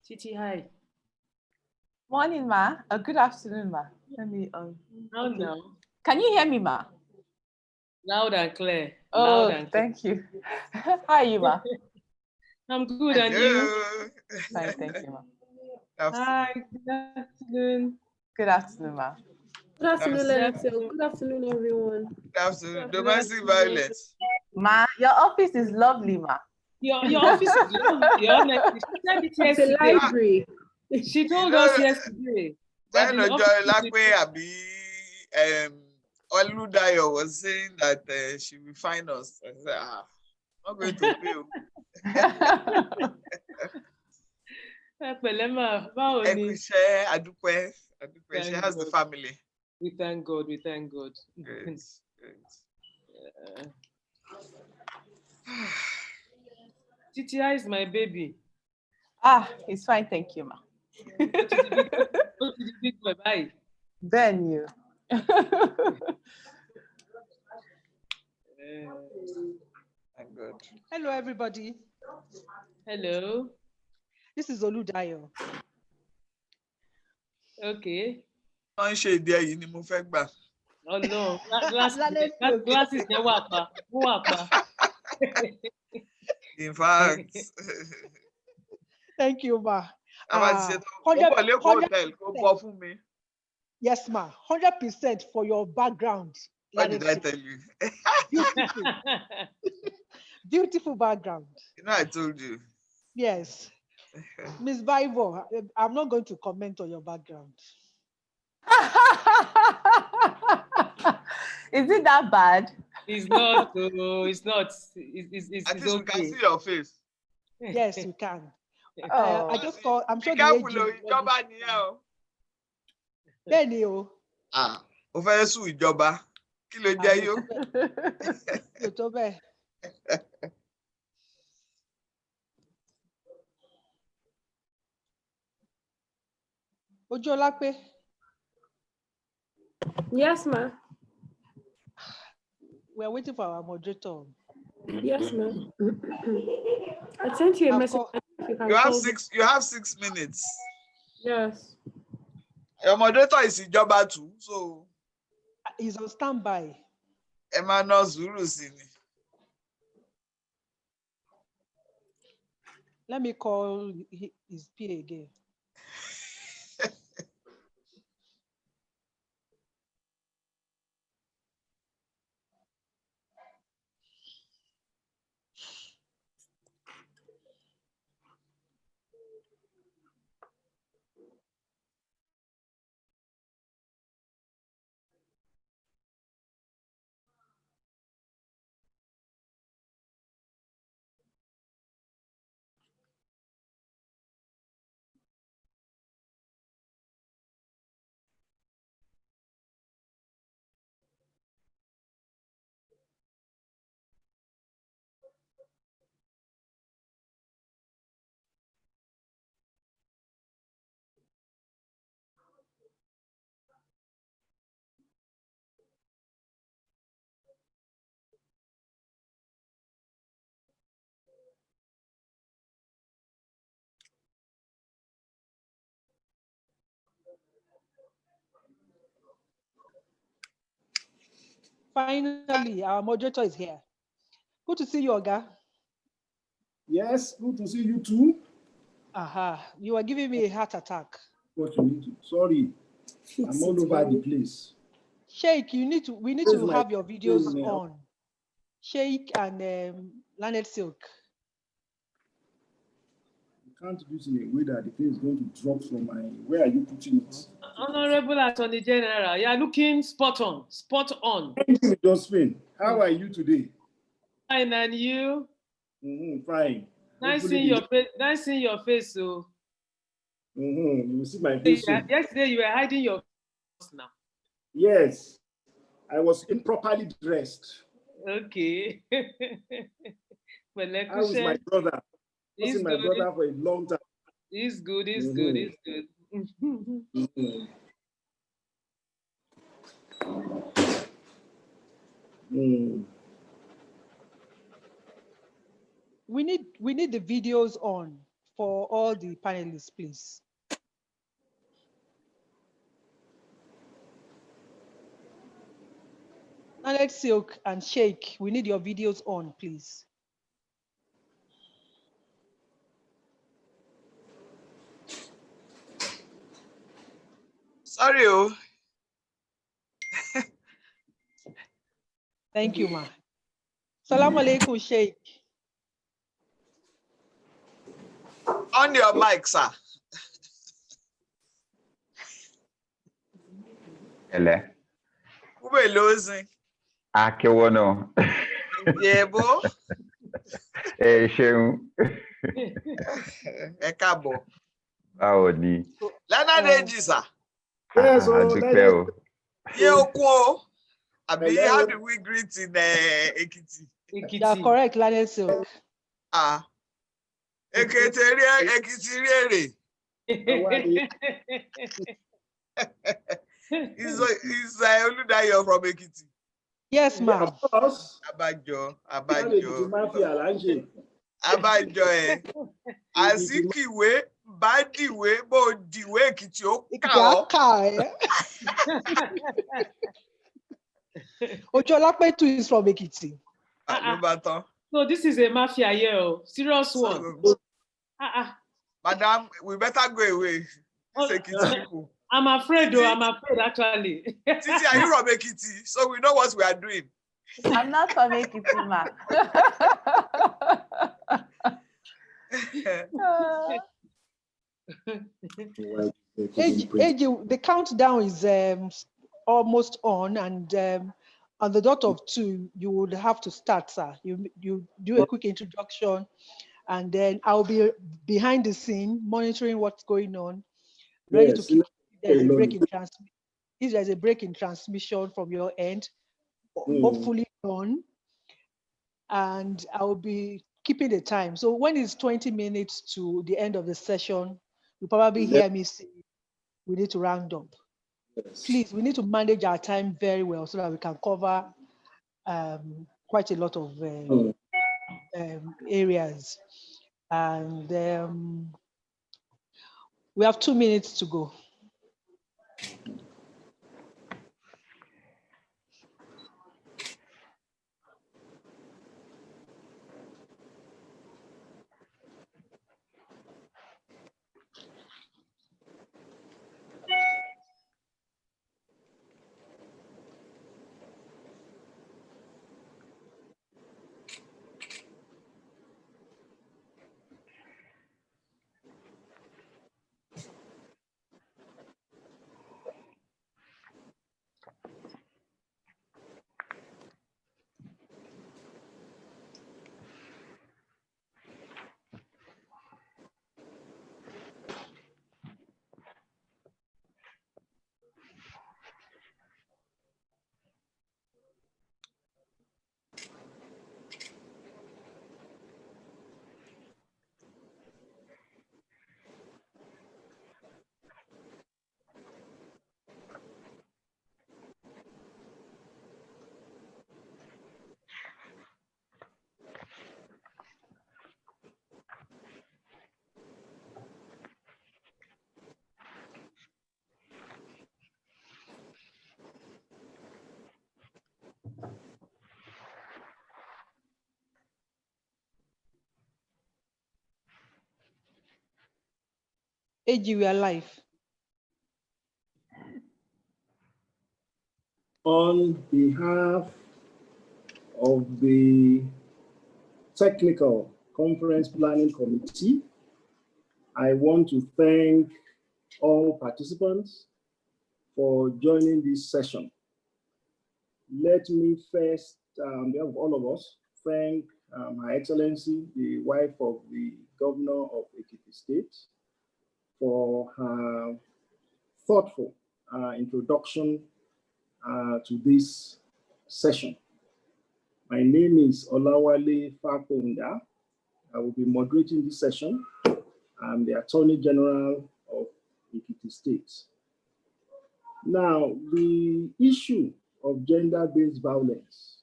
Titi, hi. Morning, ma. Good afternoon, ma. Let me How now? Can you hear me, ma? Loud and clear. Oh, Loud and clear. thank you. How are you, ma? I'm good, and you? Fine, thank you, ma. Hi, good afternoon. Good afternoon, ma. Good afternoon, Lennoxville. Good afternoon, everyone. Good afternoon. Domestic violence. Ma, your office is lovely, ma. Your office is lovely, honestly. She said it It's a yesterday. library. She told us yesterday. That the office is Oludayo was saying that she will find us. I said, I'm not going to pay you. She has the family. We thank God. We thank God. Great. TTI is my baby. It's fine, thank you, ma. Go to the big boy. Bye. Then you. Thank God. Hello, everybody. Hello. This is Oludayo. Okay. Don't shade there, you need move back. Oh no, glasses they wapa. In fact. Thank you, ma. 100%. Yes, ma. 100% for your background. What did I tell you? Beautiful. Beautiful background. You know, I told you. Yes. Miss Bible, I'm not going to comment on your background. Is it that bad? It's not. It's not. It's At least okay. we can see your face. Yes, we can. Oh. I just call. I'm sure the Benny, o fẹ́ sùn ìjọba. Kí ló jẹ́ yó? Ojolape. Yes, ma. We're waiting for our moderator. Yes, ma'am. I sent you a message. You have 6 minutes. Yes. Your moderator is ìjọba too, so he's on standby. Emmanuel Zuru Sini. Let me call his PA again. Finally, our moderator is here. Good to see you, Oga. Yes, good to see you too. You are giving me a heart attack. What you need to? Sorry, I'm all over the place. Sheikh, we need to have your videos on. Sheikh and Lanet Silk. You can't do this in a way that the thing is going to drop from my. Where are you putting it? Honorable Attorney General, you are looking spot on. Spot on. Thank you, Josephine. How are you today? Fine, and you? Fine. Nice seeing your face. Nice seeing your face, so. You will see my face soon. Yesterday you were hiding your face now. Yes, I was improperly dressed. Okay. Well, like I was my brother. He's Was my good. brother for a long time. He's good. He's good. He's good. We need the videos on for all the panelists, please. Alex Silk and Sheikh, we need your videos on, please. Sorry, oh. Thank you, ma. Salam alaikum, Sheikh. On your mic, sir. Hello. Who are losing? Akewono. Yebo. Ṣeun. Ẹ káàbọ̀. Báwo ni? Leonard Eji, sir. Yes, Dúpẹ́ o. Ye okun o. Abi, how do we greet in Ekiti? You are correct, Leonard Silk. Ekiti rere. Is Oludayo from Ekiti? Yes, ma'am. Abájọ. Abájọ Azikiwe, Badiwe, Bodiwe, Ekiti o ka. Ojolapetu is from Ekiti. So this is a mafia here, serious one. Madam, we better go away. People. I'm afraid, actually. Titi, are you from Ekiti? So we know what we are doing. I'm not from Ekiti, ma. The countdown is almost on, and on the dot of 2, you would have to start, sir. You do a quick introduction, and then I'll be behind the scene monitoring what's going on, ready to keep. There's a break in transmission. If there's a break in transmission from your end, hopefully on, and I'll be keeping the time. So when it's 20 minutes to the end of the session, you probably hear me say, we need to round up. Yes. Please, we need to manage our time very well so that we can cover quite a lot of areas. And we have 2 minutes to go. AG, we are live. On behalf of the Technical Conference Planning Committee, I want to thank all participants for joining this session. Let me first, on behalf of all of us, thank Her Excellency, the wife of the Governor of Ekiti State, for her thoughtful introduction to this session. My name is Olawale Fakonda. I will be moderating this session. I'm the Attorney General of Ekiti State. Now, the issue of gender-based violence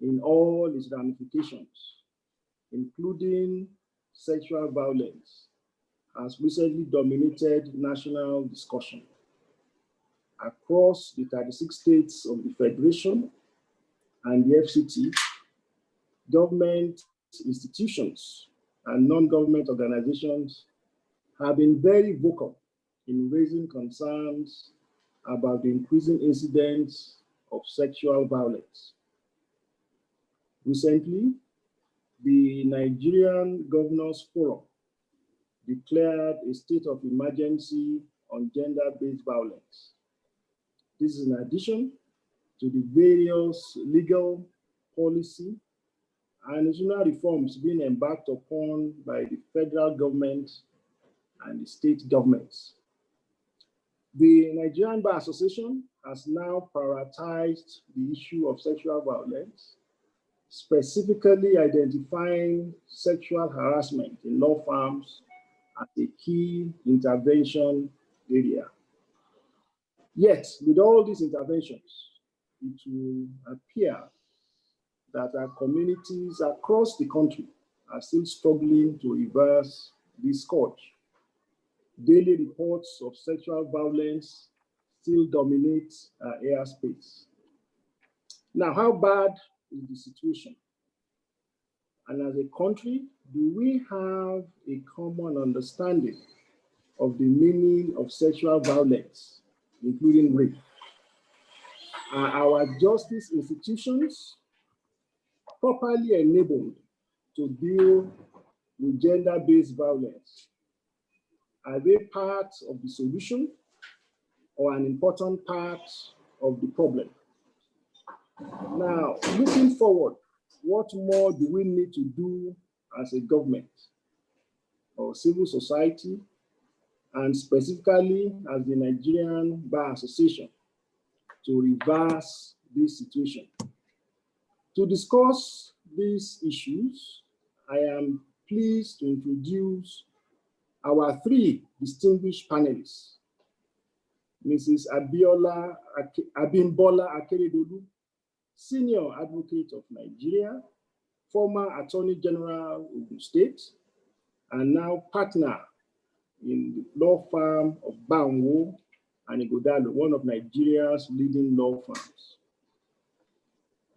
in all its ramifications, including sexual violence, has recently dominated national discussion. Across the 36 states of the Federation and the FCT, government institutions and non-government organizations have been very vocal in raising concerns about the increasing incidents of sexual violence. Recently, the Nigerian Governors Forum declared a state of emergency on gender-based violence. This is in addition to the various legal, policy, and national reforms being embarked upon by the federal government and the state governments. The Nigerian Bar Association has now prioritized the issue of sexual violence, specifically identifying sexual harassment in law firms as a key intervention area. Yet, with all these interventions, it will appear that our communities across the country are still struggling to reverse this scourge. Daily reports of sexual violence still dominate our airspace. Now, how bad is the situation? And as a country, do we have a common understanding of the meaning of sexual violence, including rape? Are our justice institutions properly enabled to deal with gender-based violence? Are they part of the solution or an important part of the problem? Now, looking forward, what more do we need to do as a government or civil society, and specifically as the Nigerian Bar Association, to reverse this situation? To discuss these issues, I am pleased to introduce our three distinguished panelists. Mrs. Abimbola Akeredolu, Senior Advocate of Nigeria, former Attorney General of Ogun State, and now partner in the law firm of Banwo and Ighodalo, one of Nigeria's leading law firms.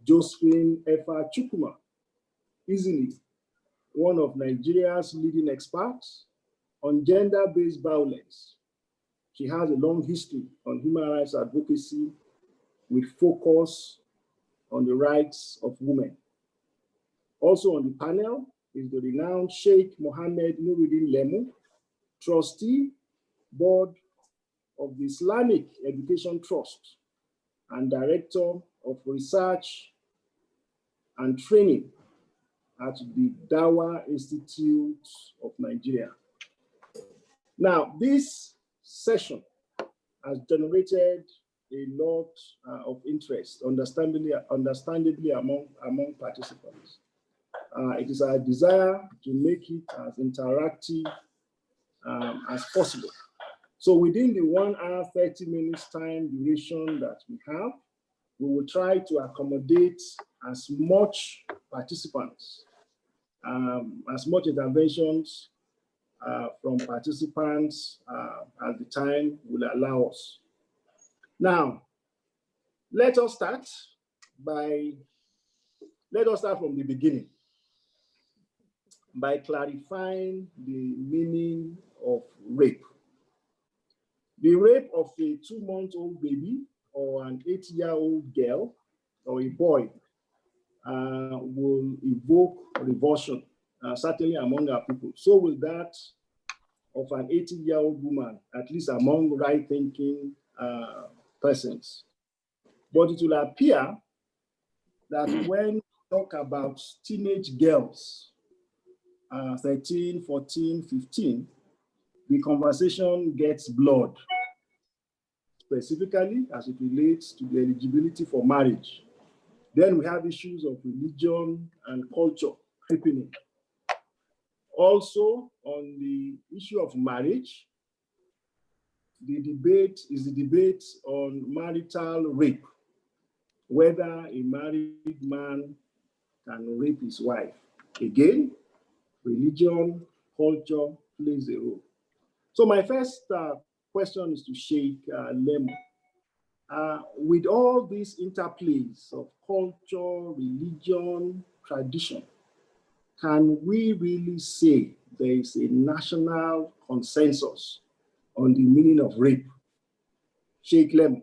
Josephine Efa Chukwuma, easily one of Nigeria's leading experts on gender-based violence. She has a long history on human rights advocacy with focus on the rights of women. Also on the panel is the renowned Sheikh Mohammed Nuruddin Lemu, trustee, board of the Islamic Education Trust, and director of research and training at the Dawa Institute of Nigeria. Now, this session has generated a lot of interest, understandably among participants. It is our desire to make it as interactive as possible. So within the 1 hour, 30 minutes time duration that we have, we will try to accommodate as much participants, as much interventions from participants as the time will allow us. Now, let us start from the beginning by clarifying the meaning of rape. The rape of a 2-month-old baby or an 8-year-old girl or a boy will evoke revulsion, certainly among our people. So will that of an 80-year-old woman, at least among right-thinking persons. But it will appear that when we talk about teenage girls, 13, 14, 15, the conversation gets blurred. specifically as it relates to the eligibility for marriage. Then we have issues of religion and culture creeping in. Also, on the issue of marriage, the debate is the debate on marital rape, whether a married man can rape his wife. Again, religion, culture plays a role. So my first question is to Sheikh Lemo. With all these interplays of culture, religion, tradition, can we really say there is a national consensus on the meaning of rape? Sheikh Lemo.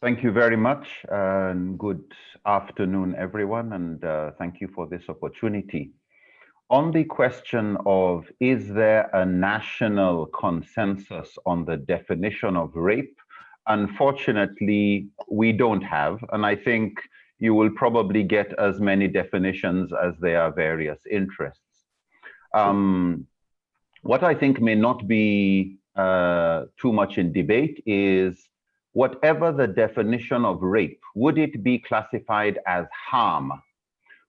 Thank you very much, and good afternoon, everyone, and thank you for this opportunity. On the question of, is there a national consensus on the definition of rape? Unfortunately, we don't have, and I think you will probably get as many definitions as there are various interests. What I think may not be too much in debate is, whatever the definition of rape, would it be classified as harm?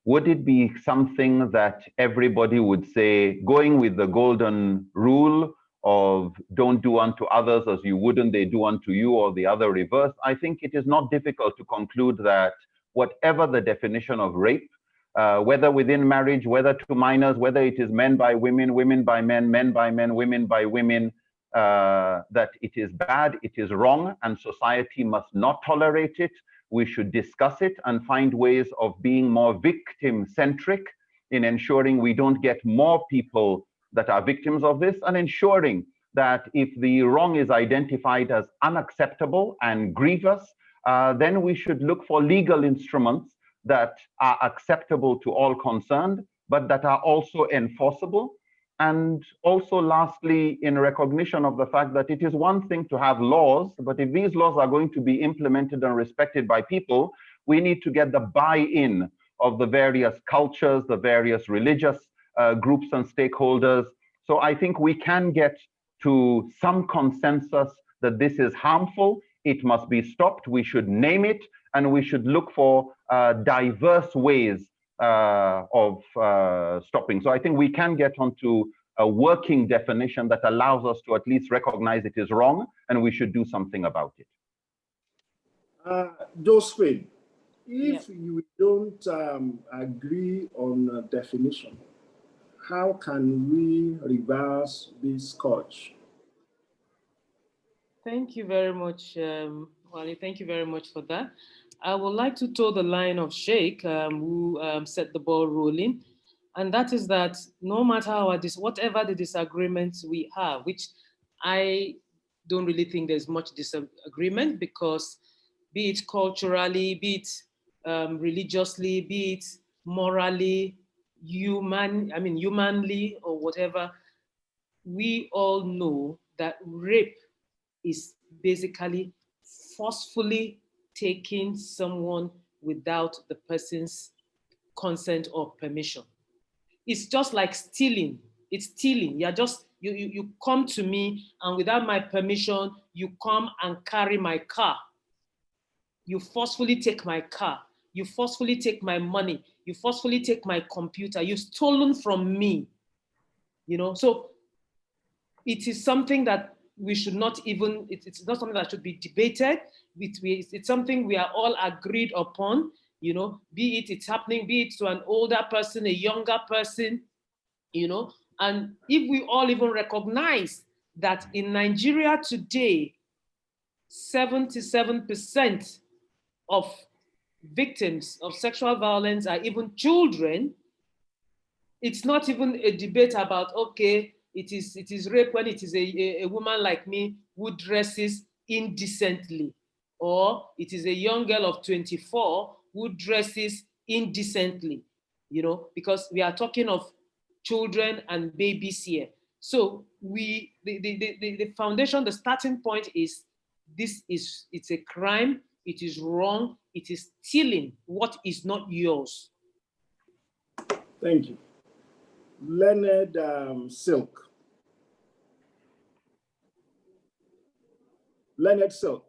Would it be something that everybody would say, going with the golden rule of don't do unto others as you wouldn't they do unto you, or the other reverse? I think it is not difficult to conclude that whatever the definition of rape, whether within marriage, whether to minors, whether it is men by women, women by men, men by men, women by women, that it is bad, it is wrong, and society must not tolerate it. We should discuss it and find ways of being more victim-centric in ensuring we don't get more people that are victims of this, and ensuring that if the wrong is identified as unacceptable and grievous, then we should look for legal instruments that are acceptable to all concerned, but that are also enforceable. And also, lastly, in recognition of the fact that it is one thing to have laws, but if these laws are going to be implemented and respected by people, we need to get the buy-in of the various cultures, the various religious groups and stakeholders. So I think we can get to some consensus that this is harmful, it must be stopped, we should name it, and we should look for diverse ways of stopping. So I think we can get onto a working definition that allows us to at least recognize it is wrong and we should do something about it. Josephine, if you don't agree on a definition, how can we reverse this scourge? Thank you very much, Wale. Thank you very much for that. I would like to toe the line of Sheikh, who set the ball rolling, and that is that no matter whatever the disagreements we have, which I don't really think there's much disagreement, because be it culturally, be it religiously, be it morally, humanly, or whatever, we all know that rape is basically forcefully taking someone without the person's consent or permission. It's just like stealing. It's stealing. You come to me, and without my permission, you come and carry my car. You forcefully take my car. You forcefully take my money. You forcefully take my computer. You've stolen from me. So it is something that we should not even, it's not something that should be debated. It's something we are all agreed upon, be it's happening, be it to an older person, a younger person, and if we all even recognize that in Nigeria today, 77% of victims of sexual violence are even children, it's not even a debate about, okay, it is rape when it is a woman like me who dresses indecently, or it is a young girl of 24 who dresses indecently, because we are talking of children and babies here. So the foundation, the starting point is, it's a crime, it is wrong, it is stealing what is not yours. Thank you. Leonard Silk. Leonard Silk.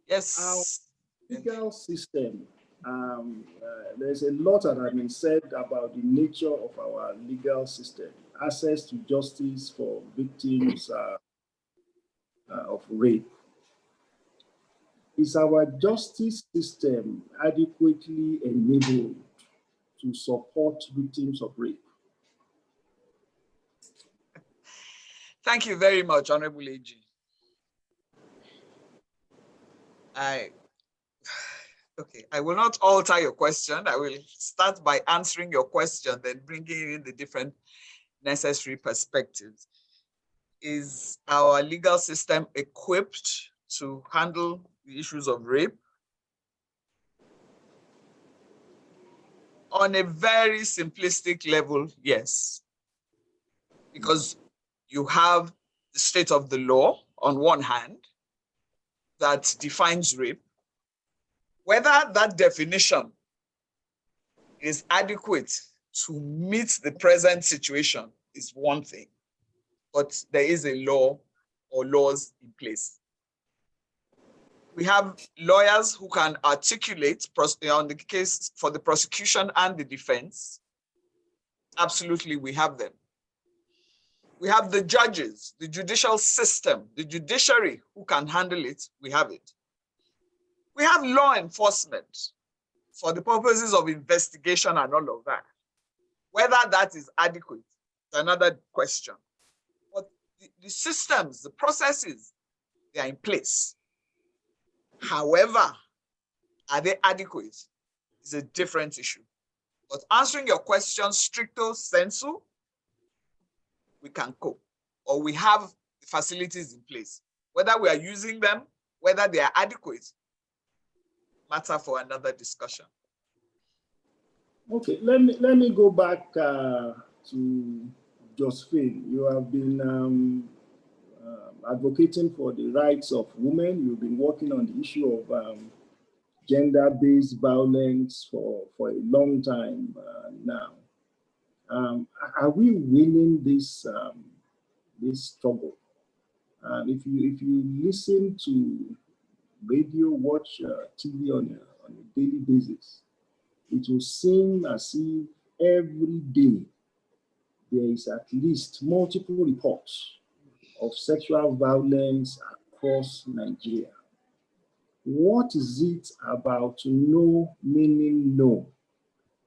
Yes. Our legal system, there's a lot that has been said about the nature of our legal system, access to justice for victims of rape. Is our justice system adequately enabled to support victims of rape? Thank you very much, Honorable AG. Okay, I will not alter your question. I will start by answering your question, then bringing in the different necessary perspectives. Is our legal system equipped to handle the issues of rape? On a very simplistic level, yes. Because you have the state of the law on one hand that defines rape. Whether that definition is adequate to meet the present situation is one thing, but there is a law or laws in place. We have lawyers who can articulate on the case for the prosecution and the defense. Absolutely, we have them. We have the judges, the judicial system, the judiciary who can handle it. We have it. We have law enforcement for the purposes of investigation and all of that. Whether that is adequate is another question. But the systems, the processes, they are in place. However, are they adequate is a different issue. But answering your question stricto sensu, we can cope, or we have the facilities in place. Whether we are using them, whether they are adequate, matter for another discussion. Okay, let me go back to Josephine. You have been advocating for the rights of women. You've been working on the issue of gender-based violence for a long time now. Are we winning this struggle? If you listen to radio, watch TV on a daily basis, it will seem as if every day there is at least multiple reports of sexual violence across Nigeria. What is it about no meaning no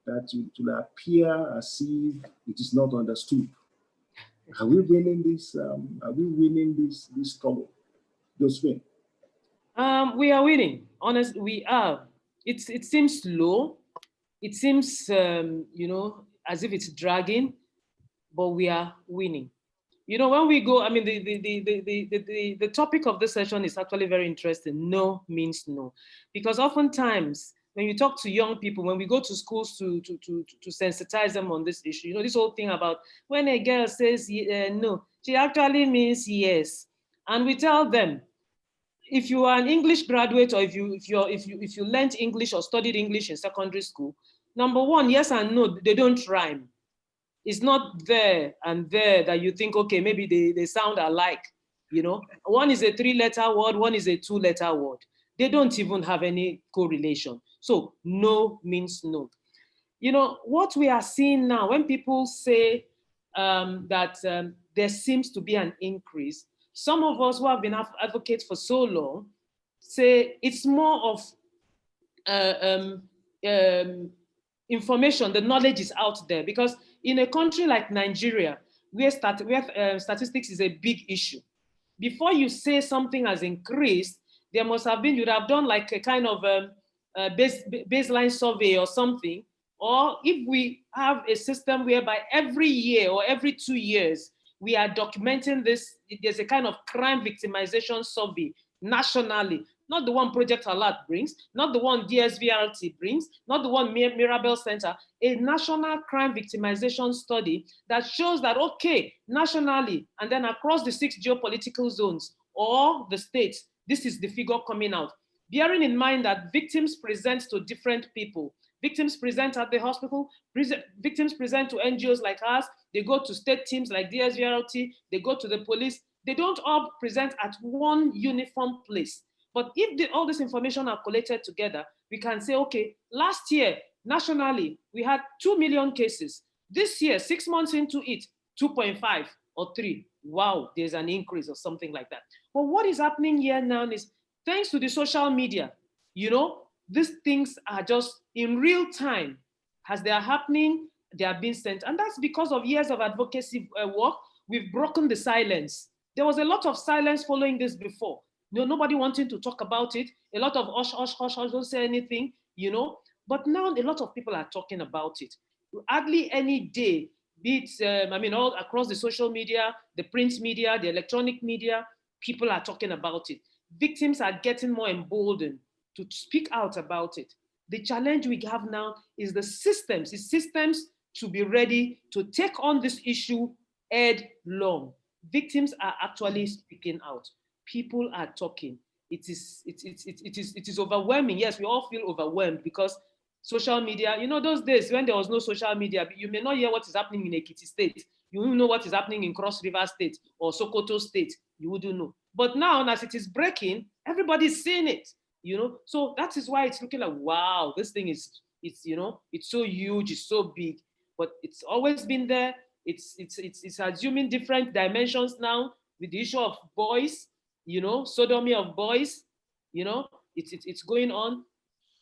that it will appear as if it is not understood? Are we winning this? Are we winning this struggle? Josephine? We are winning. Honestly, we are. It seems slow. It seems as if it's dragging, but we are winning. When we go, I mean, the topic of this session is actually very interesting. No means no, because oftentimes when you talk to young people, when we go to schools to sensitize them on this issue, this whole thing about when a girl says no, she actually means yes, and we tell them, if you are an English graduate, or if you learned English or studied English in secondary school, number one, yes and no, they don't rhyme. It's not there and there that you think, okay, maybe they sound alike. One is a 3-letter word, one is a 2-letter word. They don't even have any correlation. So no means no. What we are seeing now, when people say that there seems to be an increase, some of us who have been advocates for so long say it's more of information. The knowledge is out there, because in a country like Nigeria, where statistics is a big issue, before you say something has increased, there must have been, you'd have done like a kind of baseline survey or something. Or if we have a system whereby every year or every 2 years, we are documenting this, there's a kind of crime victimization survey nationally, not the one Project Alert brings, not the one DSVRT brings, not the one Mirabel Center, a national crime victimization study that shows that, okay, nationally, and then across the 6 geopolitical zones or the states, this is the figure coming out. Bearing in mind that victims present to different people. Victims present at the hospital, victims present to NGOs like us, they go to state teams like DSVRT, they go to the police. They don't all present at one uniform place. But if all this information are collated together, we can say, okay, last year, nationally, we had 2 million cases. This year, 6 months into it, 2.5 or 3. Wow, there's an increase or something like that. But what is happening here now is, thanks to the social media, these things are just in real time. As they are happening, they are being sent. And that's because of years of advocacy work. We've broken the silence. There was a lot of silence following this before. Nobody wanting to talk about it. A lot of hush, hush, hush, hush, don't say anything, But now a lot of people are talking about it. Hardly any day, be it, all across the social media, the print media, the electronic media, people are talking about it. Victims are getting more emboldened to speak out about it. The challenge we have now is the systems. It's systems to be ready to take on this issue headlong. Victims are actually speaking out. People are talking. It is overwhelming. Yes, we all feel overwhelmed because social media, those days when there was no social media, you may not hear what is happening in Ekiti State. You wouldn't know what is happening in Cross River State or Sokoto State. You wouldn't know. But now, as it is breaking, everybody's seeing it. So that is why it's looking like, wow, this thing it's so huge, it's so big, but it's always been there. It's assuming different dimensions now with the issue of boys, sodomy of boys, it's going on.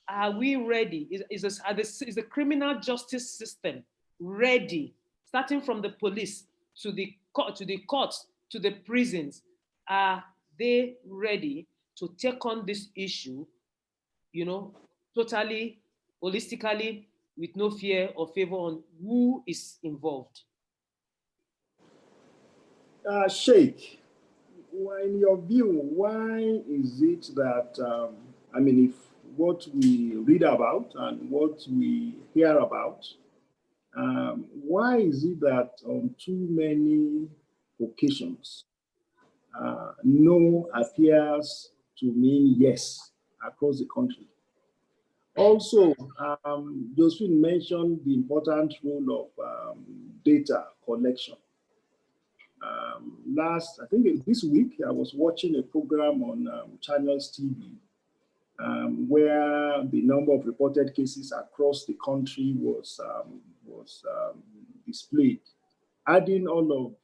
Are we ready? Is the criminal justice system ready, starting from the police to the courts, to the prisons? Are they ready to take on this issue, totally, holistically, with no fear or favor on who is involved? Sheikh, in your view, why is it that, if what we read about and what we hear about, why is it that on too many occasions, no appears to mean yes across the country? Also, Josephine mentioned the important role of data collection. I think this week, I was watching a program on Channels TV where the number of reported cases across the country was displayed. Adding all of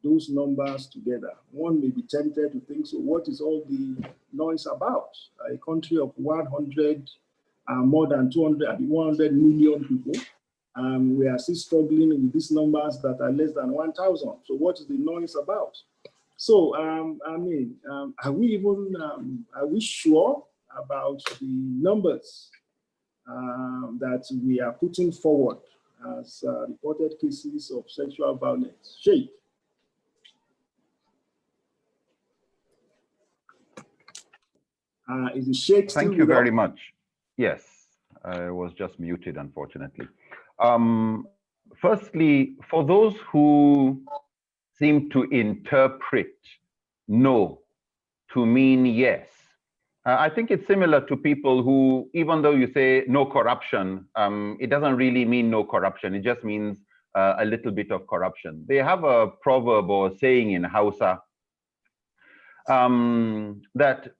those numbers together, one may be tempted to think, so what is all the noise about? A country of 100, more than 100 million people. We are still struggling with these numbers that are less than 1,000. So what is the noise about? So, are we sure about the numbers that we are putting forward as reported cases of sexual violence? Sheikh. Is the Sheikh still? Thank you very much. Yes, I was just muted, unfortunately. Firstly, for those who seem to interpret no to mean yes, I think it's similar to people who, even though you say no corruption, it doesn't really mean no corruption. It just means a little bit of corruption. They have a proverb or saying in Hausa that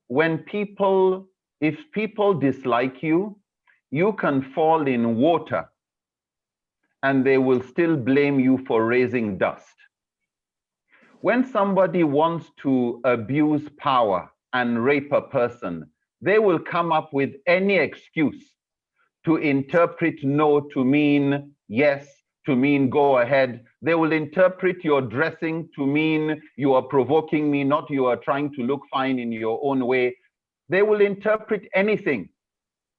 if people dislike you, you can fall in water and they will still blame you for raising dust. When somebody wants to abuse power and rape a person, they will come up with any excuse to interpret no to mean yes, to mean go ahead. They will interpret your dressing to mean you are provoking me, not you are trying to look fine in your own way. They will interpret anything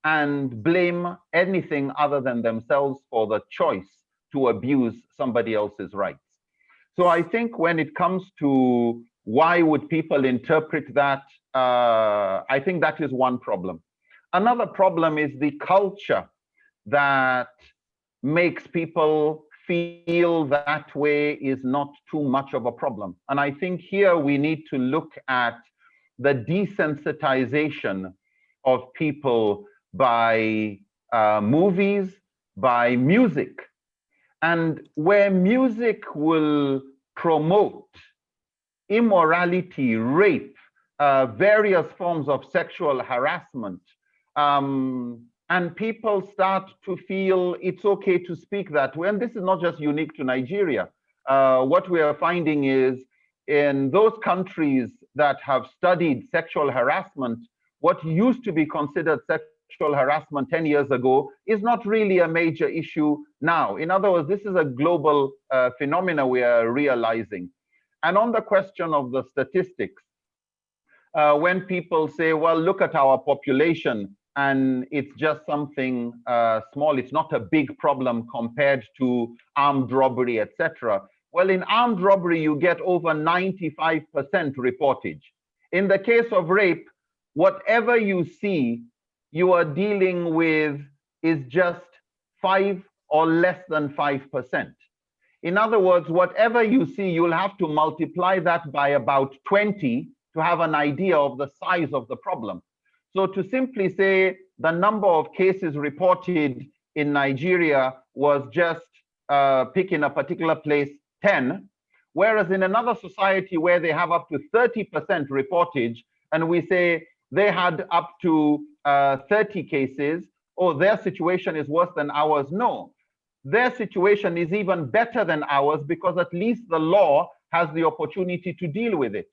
and blame anything other than themselves for the choice to abuse somebody else's rights. So I think when it comes to why would people interpret that, I think that is one problem. Another problem is the culture that makes people feel that way is not too much of a problem. And I think here we need to look at the desensitization of people by movies, by music. And where music will promote immorality, rape, various forms of sexual harassment. And people start to feel it's okay to speak that way. And this is not just unique to Nigeria. What we are finding is in those countries that have studied sexual harassment, what used to be considered sexual harassment 10 years ago is not really a major issue now. In other words, this is a global phenomena we are realizing. And on the question of the statistics, when people say, well, look at our population, and it's just something small, it's not a big problem compared to armed robbery, etc. Well, in armed robbery, you get over 95% reportage. In the case of rape, whatever you see, you are dealing with is just 5 or less than 5%. In other words, whatever you see, you'll have to multiply that by about 20 to have an idea of the size of the problem. So to simply say the number of cases reported in Nigeria was just picking a particular place 10, whereas in another society where they have up to 30% reportage, and we say they had up to 30 cases, or their situation is worse than ours. No, their situation is even better than ours because at least the law has the opportunity to deal with it.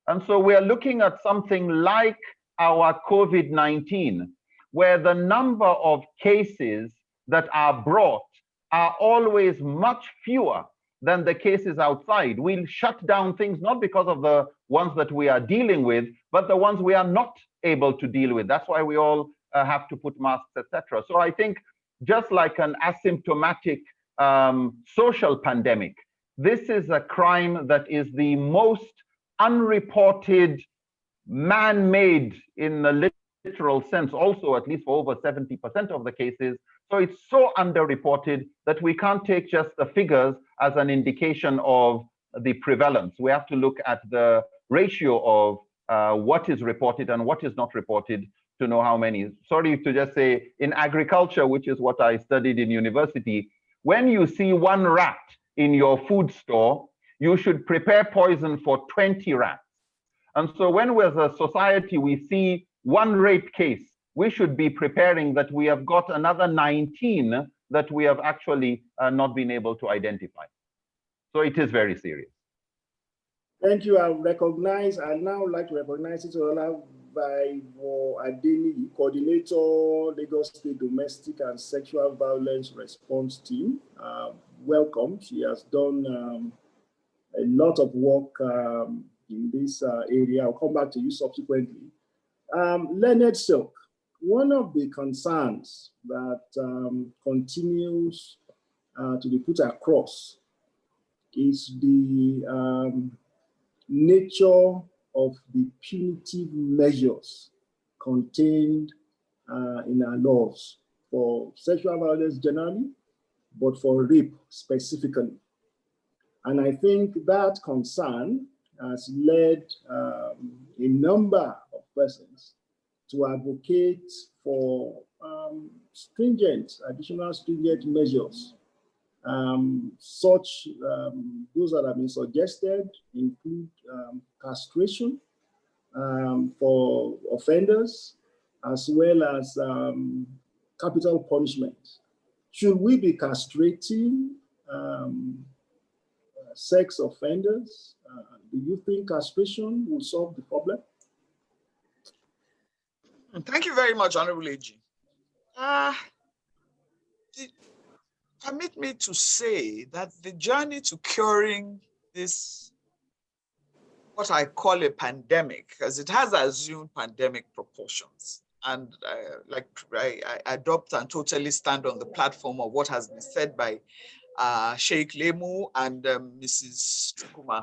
And so we are looking at something like our COVID-19, where the number of cases that are brought are always much fewer than the cases outside. We'll shut down things not because of the ones that we are dealing with, but the ones we are not able to deal with. That's why we all have to put masks, etc. So I think just like an asymptomatic social pandemic, this is a crime that is the most unreported, man-made in the literal sense, also at least for over 70% of the cases. So it's so underreported that we can't take just the figures as an indication of the prevalence. We have to look at the ratio of what is reported and what is not reported to know how many. Sorry to just say, in agriculture, which is what I studied in university, when you see one rat in your food store, you should prepare poison for 20 rats. And so when as a society we see one rape case, we should be preparing that we have got another 19 that we have actually not been able to identify. So it is very serious. Thank you. I now like to recognize Itola Vaivo Adeni, Coordinator, Lagos State Domestic and Sexual Violence Response Team. Welcome. She has done a lot of work in this area. I'll come back to you subsequently. Leonard Silk, one of the concerns that continues to be put across is the nature of the punitive measures contained in our laws for sexual violence generally, but for rape specifically. And I think that concern has led a number of persons to advocate for additional stringent measures. Those that have been suggested include castration for offenders, as well as capital punishment. Should we be castrating sex offenders? Do you think castration will solve the problem? Thank you very much, Honorable AG. Permit me to say that the journey to curing this, what I call a pandemic, because it has assumed pandemic proportions. And I adopt and totally stand on the platform of what has been said by Sheikh Lemu and Mrs. Chukuma.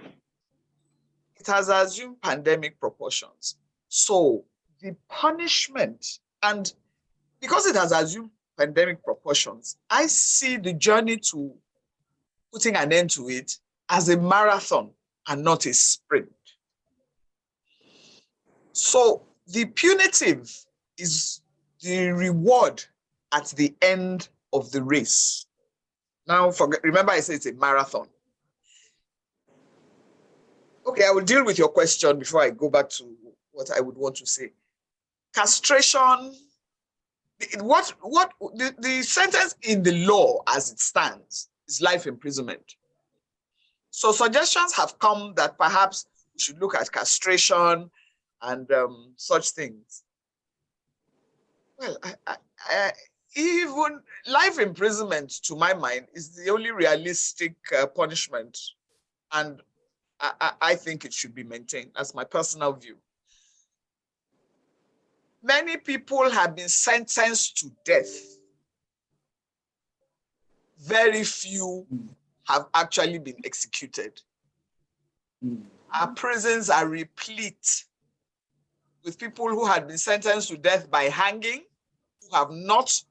It has assumed pandemic proportions. So the punishment, and because it has assumed pandemic proportions, I see the journey to putting an end to it as a marathon and not a sprint. So the punitive is the reward at the end of the race. Now, remember I said it's a marathon. Okay, I will deal with your question before I go back to what I would want to say. Castration, the sentence in the law as it stands is life imprisonment. So suggestions have come that perhaps we should look at castration and such things. Well, even life imprisonment, to my mind, is the only realistic punishment, and I think it should be maintained. That's my personal view. Many people have been sentenced to death. Very few have actually been executed. Our prisons are replete with people who had been sentenced to death by hanging, who have not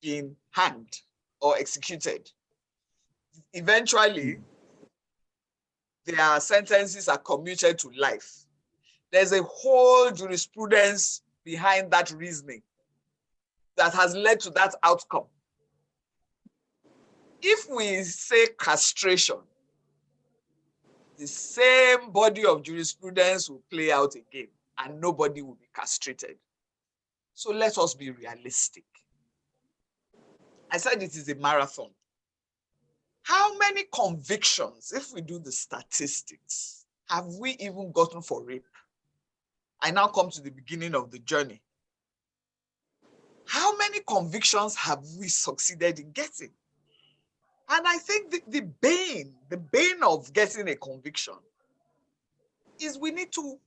been hanged or executed. Eventually, their sentences are commuted to life. There's a whole jurisprudence behind that reasoning that has led to that outcome. If we say castration, the same body of jurisprudence will play out again and nobody will be castrated. So let us be realistic. I said it is a marathon. How many convictions, if we do the statistics, have we even gotten for rape? I now come to the beginning of the journey. How many convictions have we succeeded in getting? And I think the bane of getting a conviction is we need to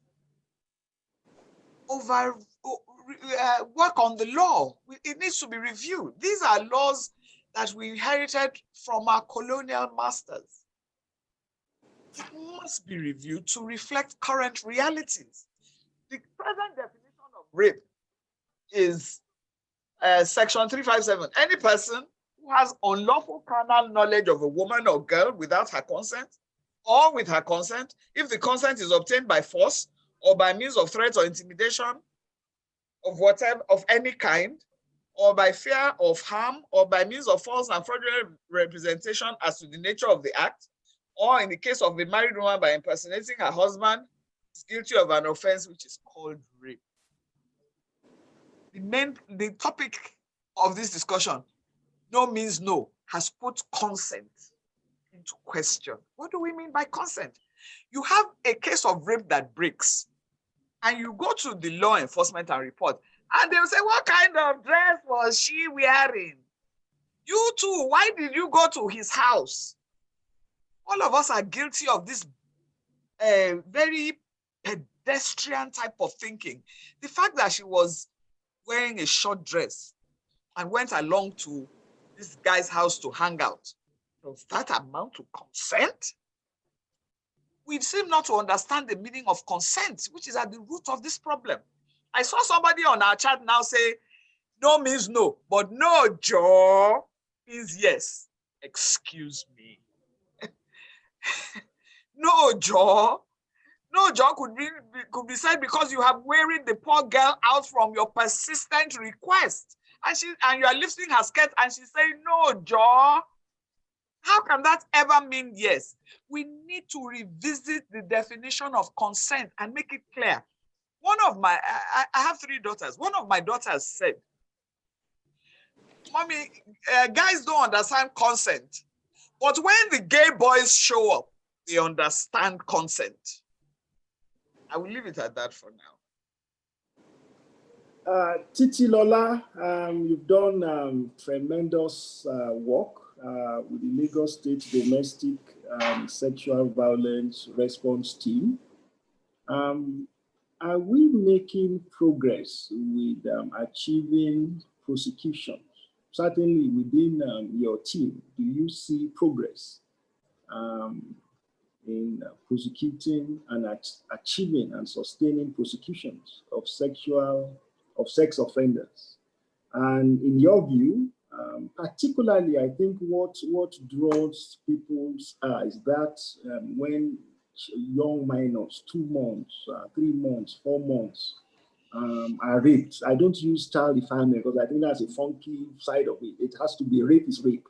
work on the law. It needs to be reviewed. These are laws that we inherited from our colonial masters. It must be reviewed to reflect current realities. The present definition of rape is section 357. Any person who has unlawful carnal knowledge of a woman or girl without her consent, or with her consent, if the consent is obtained by force or by means of threat or intimidation of whatever, of any kind, or by fear of harm, or by means of false and fraudulent representation as to the nature of the act, or in the case of a married woman by impersonating her husband, is guilty of an offense which is called rape. The topic of this discussion, no means no, has put consent into question. What do we mean by consent? You have a case of rape that breaks, and you go to the law enforcement and report, and they'll say, what kind of dress was she wearing? You too, why did you go to his house? All of us are guilty of this very pedestrian type of thinking. The fact that she was wearing a short dress and went along to this guy's house to hang out, does that amount to consent? We seem not to understand the meaning of consent, which is at the root of this problem. I saw somebody on our chat now say, no means no, but no, Joe, means yes. Excuse me. No, Joe. No, Joe could be said because you have wearied the poor girl out from your persistent request. And you are lifting her skirt and she's saying, no, Joe. How can that ever mean yes? We need to revisit the definition of consent and make it clear. I have 3 daughters. One of my daughters said, Mommy, guys don't understand consent. But when the gay boys show up, they understand consent. I will leave it at that for now. Titi Lola, you've done tremendous work with the Lagos State Domestic Sexual Violence Response Team. Are we making progress with achieving prosecutions? Certainly within your team, do you see progress in prosecuting and achieving and sustaining prosecutions of sex offenders? And in your view, particularly, I think what draws people's eyes that when young minors, 2 months, 3 months, 4 months, are raped. I don't use child defilement because I think that's a funky side of it. It has to be rape is rape.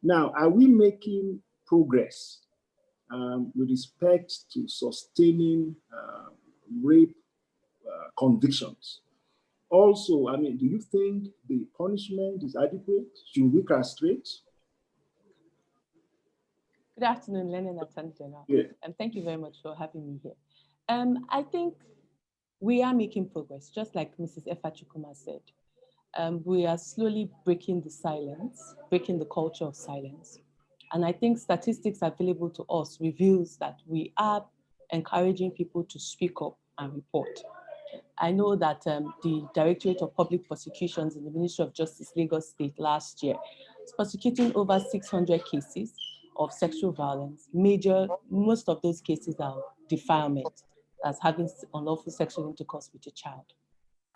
Now, are we making progress with respect to sustaining rape convictions? Also, I mean, do you think the punishment is adequate? Should we castrate? Good afternoon, Lenin Attorney General. Yeah. And thank you very much for having me here. I think we are making progress, just like Mrs. Efa Chukuma said. We are slowly breaking the silence, breaking the culture of silence. And I think statistics available to us reveals that we are encouraging people to speak up and report. I know that the Directorate of Public Prosecutions in the Ministry of Justice, Lagos State last year is prosecuting over 600 cases of sexual violence. Most of those cases are defilement, as having unlawful sexual intercourse with a child.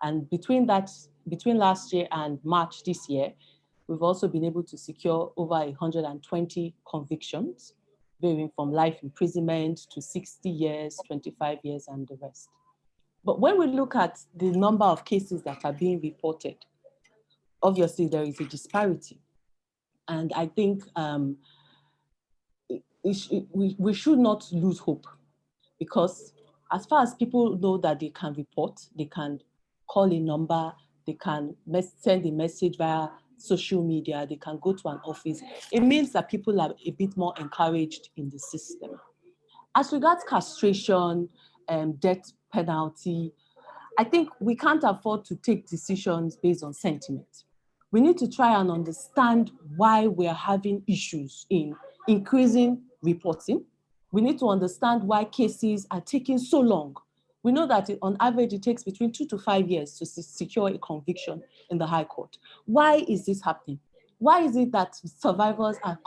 And between last year and March this year, we've also been able to secure over 120 convictions, varying from life imprisonment to 60 years, 25 years, and the rest. But when we look at the number of cases that are being reported, obviously there is a disparity. And I think we should not lose hope, because as far as people know that they can report, they can call a number, they can send a message via social media, they can go to an office, it means that people are a bit more encouraged in the system. As regards castration, death penalty, I think we can't afford to take decisions based on sentiment. We need to try and understand why we're having issues in increasing reporting. We need to understand why cases are taking so long. We know that on average, it takes between 2 to 5 years to secure a conviction in the High Court. Why is this happening? Why is it that survivors are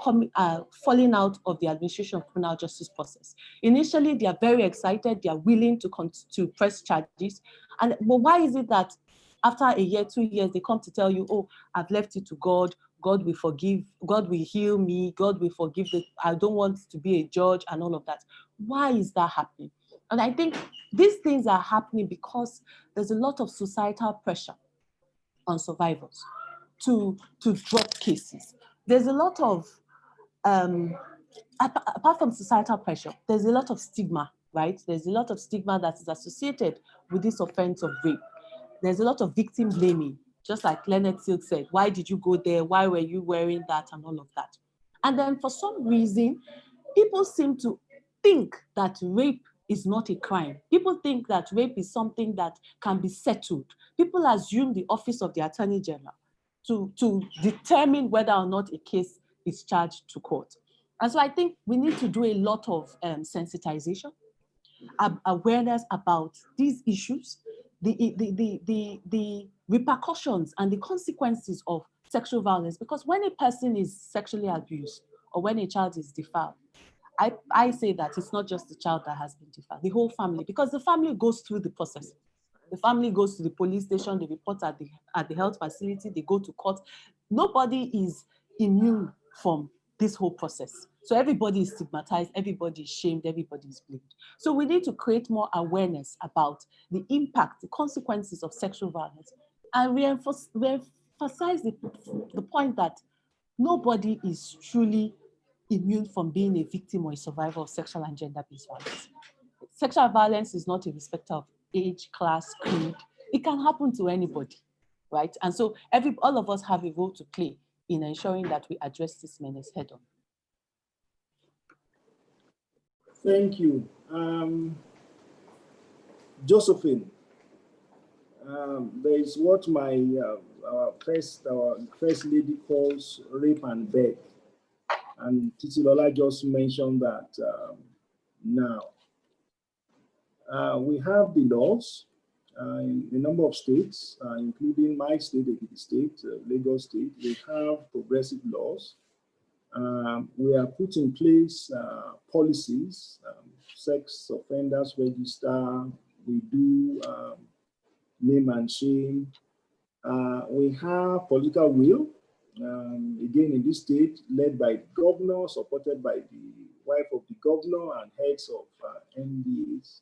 falling out of the administration of criminal justice process? Initially, they are very excited, they are willing to press charges. But why is it that after a year, 2 years, they come to tell you, oh, I've left it to God, God will forgive, God will heal me, God will forgive, I don't want to be a judge and all of that. Why is that happening? And I think these things are happening because there's a lot of societal pressure on survivors to drop cases. There's a lot of, apart from societal pressure, there's a lot of stigma, right? There's a lot of stigma that is associated with this offense of rape. There's a lot of victim blaming, just like Leonard Silk said, why did you go there? Why were you wearing that and all of that? And then for some reason, people seem to think that rape is not a crime. People think that rape is something that can be settled. People assume the office of the Attorney General to determine whether or not a case is charged to court. And so I think we need to do a lot of sensitization, awareness about these issues, the repercussions and the consequences of sexual violence. Because when a person is sexually abused or when a child is defiled, I say that it's not just the child that has been defiled, the whole family, because the family goes through the process. The family goes to the police station, they report at the health facility, they go to court. Nobody is immune from this whole process. So everybody is stigmatized, everybody is shamed, everybody is blamed. So we need to create more awareness about the impact, the consequences of sexual violence, and re-emphasize the point that nobody is truly immune from being a victim or a survivor of sexual and gender-based violence. Sexual violence is not a respecter of age, class, creed. It can happen to anybody, right? And so all of us have a role to play in ensuring that we address this menace head on. Thank you. Josephine, there is what our first lady calls rape and beg. And Titilola just mentioned that now. We have the laws in a number of states, including my state, Ekiti State, Lagos State. We have progressive laws. We are putting in place policies, sex offenders register. We do name and shame. We have political will. Again, in this state, led by the governor, supported by the wife of the governor and heads of NDAs.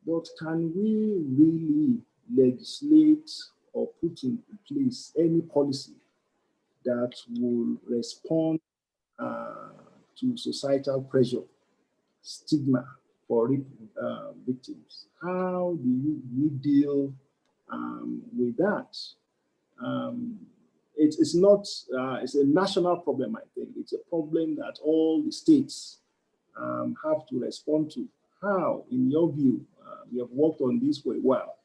But can we really legislate or put in place any policy that will respond to societal pressure stigma for rape victims. How do we deal with that? It's not, it's a national problem, I think. It's a problem that all the states have to respond to. How, in your view, we have worked on this for a while,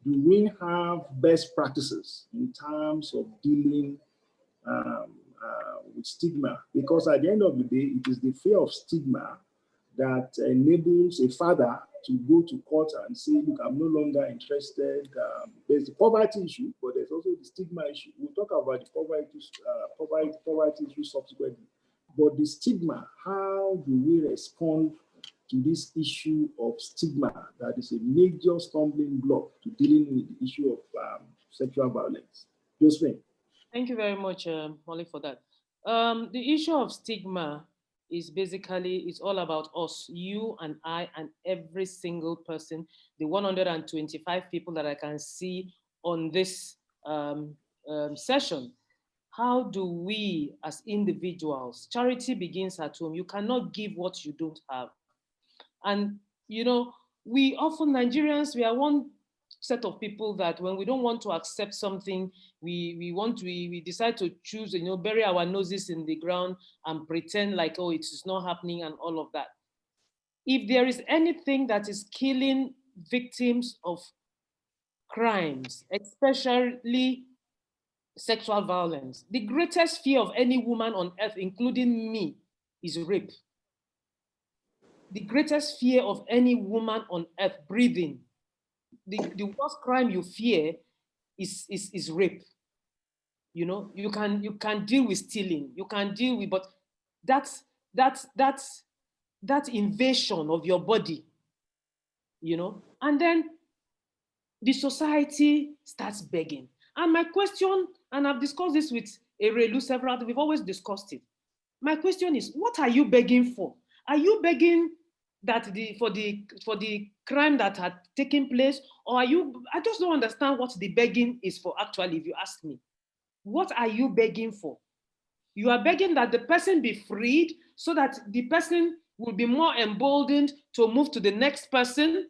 do we have best practices in terms of dealing with stigma? Because at the end of the day, it is the fear of stigma that enables a father to go to court and say, look, I'm no longer interested. There's the poverty issue, but there's also the stigma issue. We'll talk about the poverty issue subsequently. But the stigma, how do we respond to this issue of stigma that is a major stumbling block to dealing with the issue of sexual violence? Josephine. Thank you very much, Molly, for that. The issue of stigma is basically, it's all about us, you and I and every single person, the 125 people that I can see on this session. How do we as individuals, charity begins at home. You cannot give what you don't have. And, you know, we often, Nigerians, we are one set of people that when we don't want to accept something, we decide to choose, you know, bury our noses in the ground and pretend like, oh, it is not happening and all of that. If there is anything that is killing victims of crimes, especially sexual violence, the greatest fear of any woman on earth, including me, is rape. The greatest fear of any woman on earth, breathing. The worst crime you fear is rape. You know, you can deal with stealing, you can deal with, but that invasion of your body, you know, and then the society starts begging. And my question, and I've discussed this with Erelu several times, we've always discussed it. My question is, what are you begging for? Are you begging that for the crime that had taken place, or are you? I just don't understand what the begging is for. Actually, if you ask me, what are you begging for? You are begging that the person be freed so that the person will be more emboldened to move to the next person.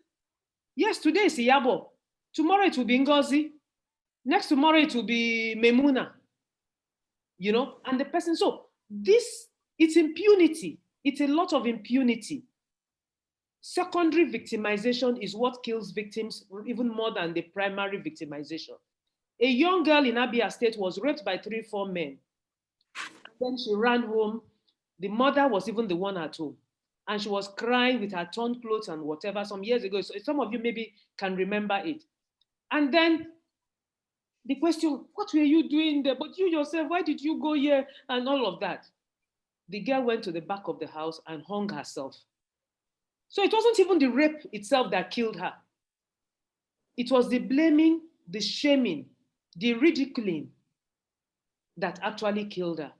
Yes, today is Iyabo. Tomorrow it will be Ngozi. Next tomorrow it will be Memuna. You know, and the person. So this, it's impunity. It's a lot of impunity. Secondary victimization is what kills victims even more than the primary victimization. A young girl in Abia State was raped by 3-4 men. Then she ran home. The mother was even the one at home. And she was crying with her torn clothes and whatever some years ago. So some of you maybe can remember it. And then the question, what were you doing there? But you yourself, why did you go here? And all of that. The girl went to the back of the house and hung herself. So it wasn't even the rape itself that killed her. It was the blaming, the shaming, the ridiculing that actually killed her.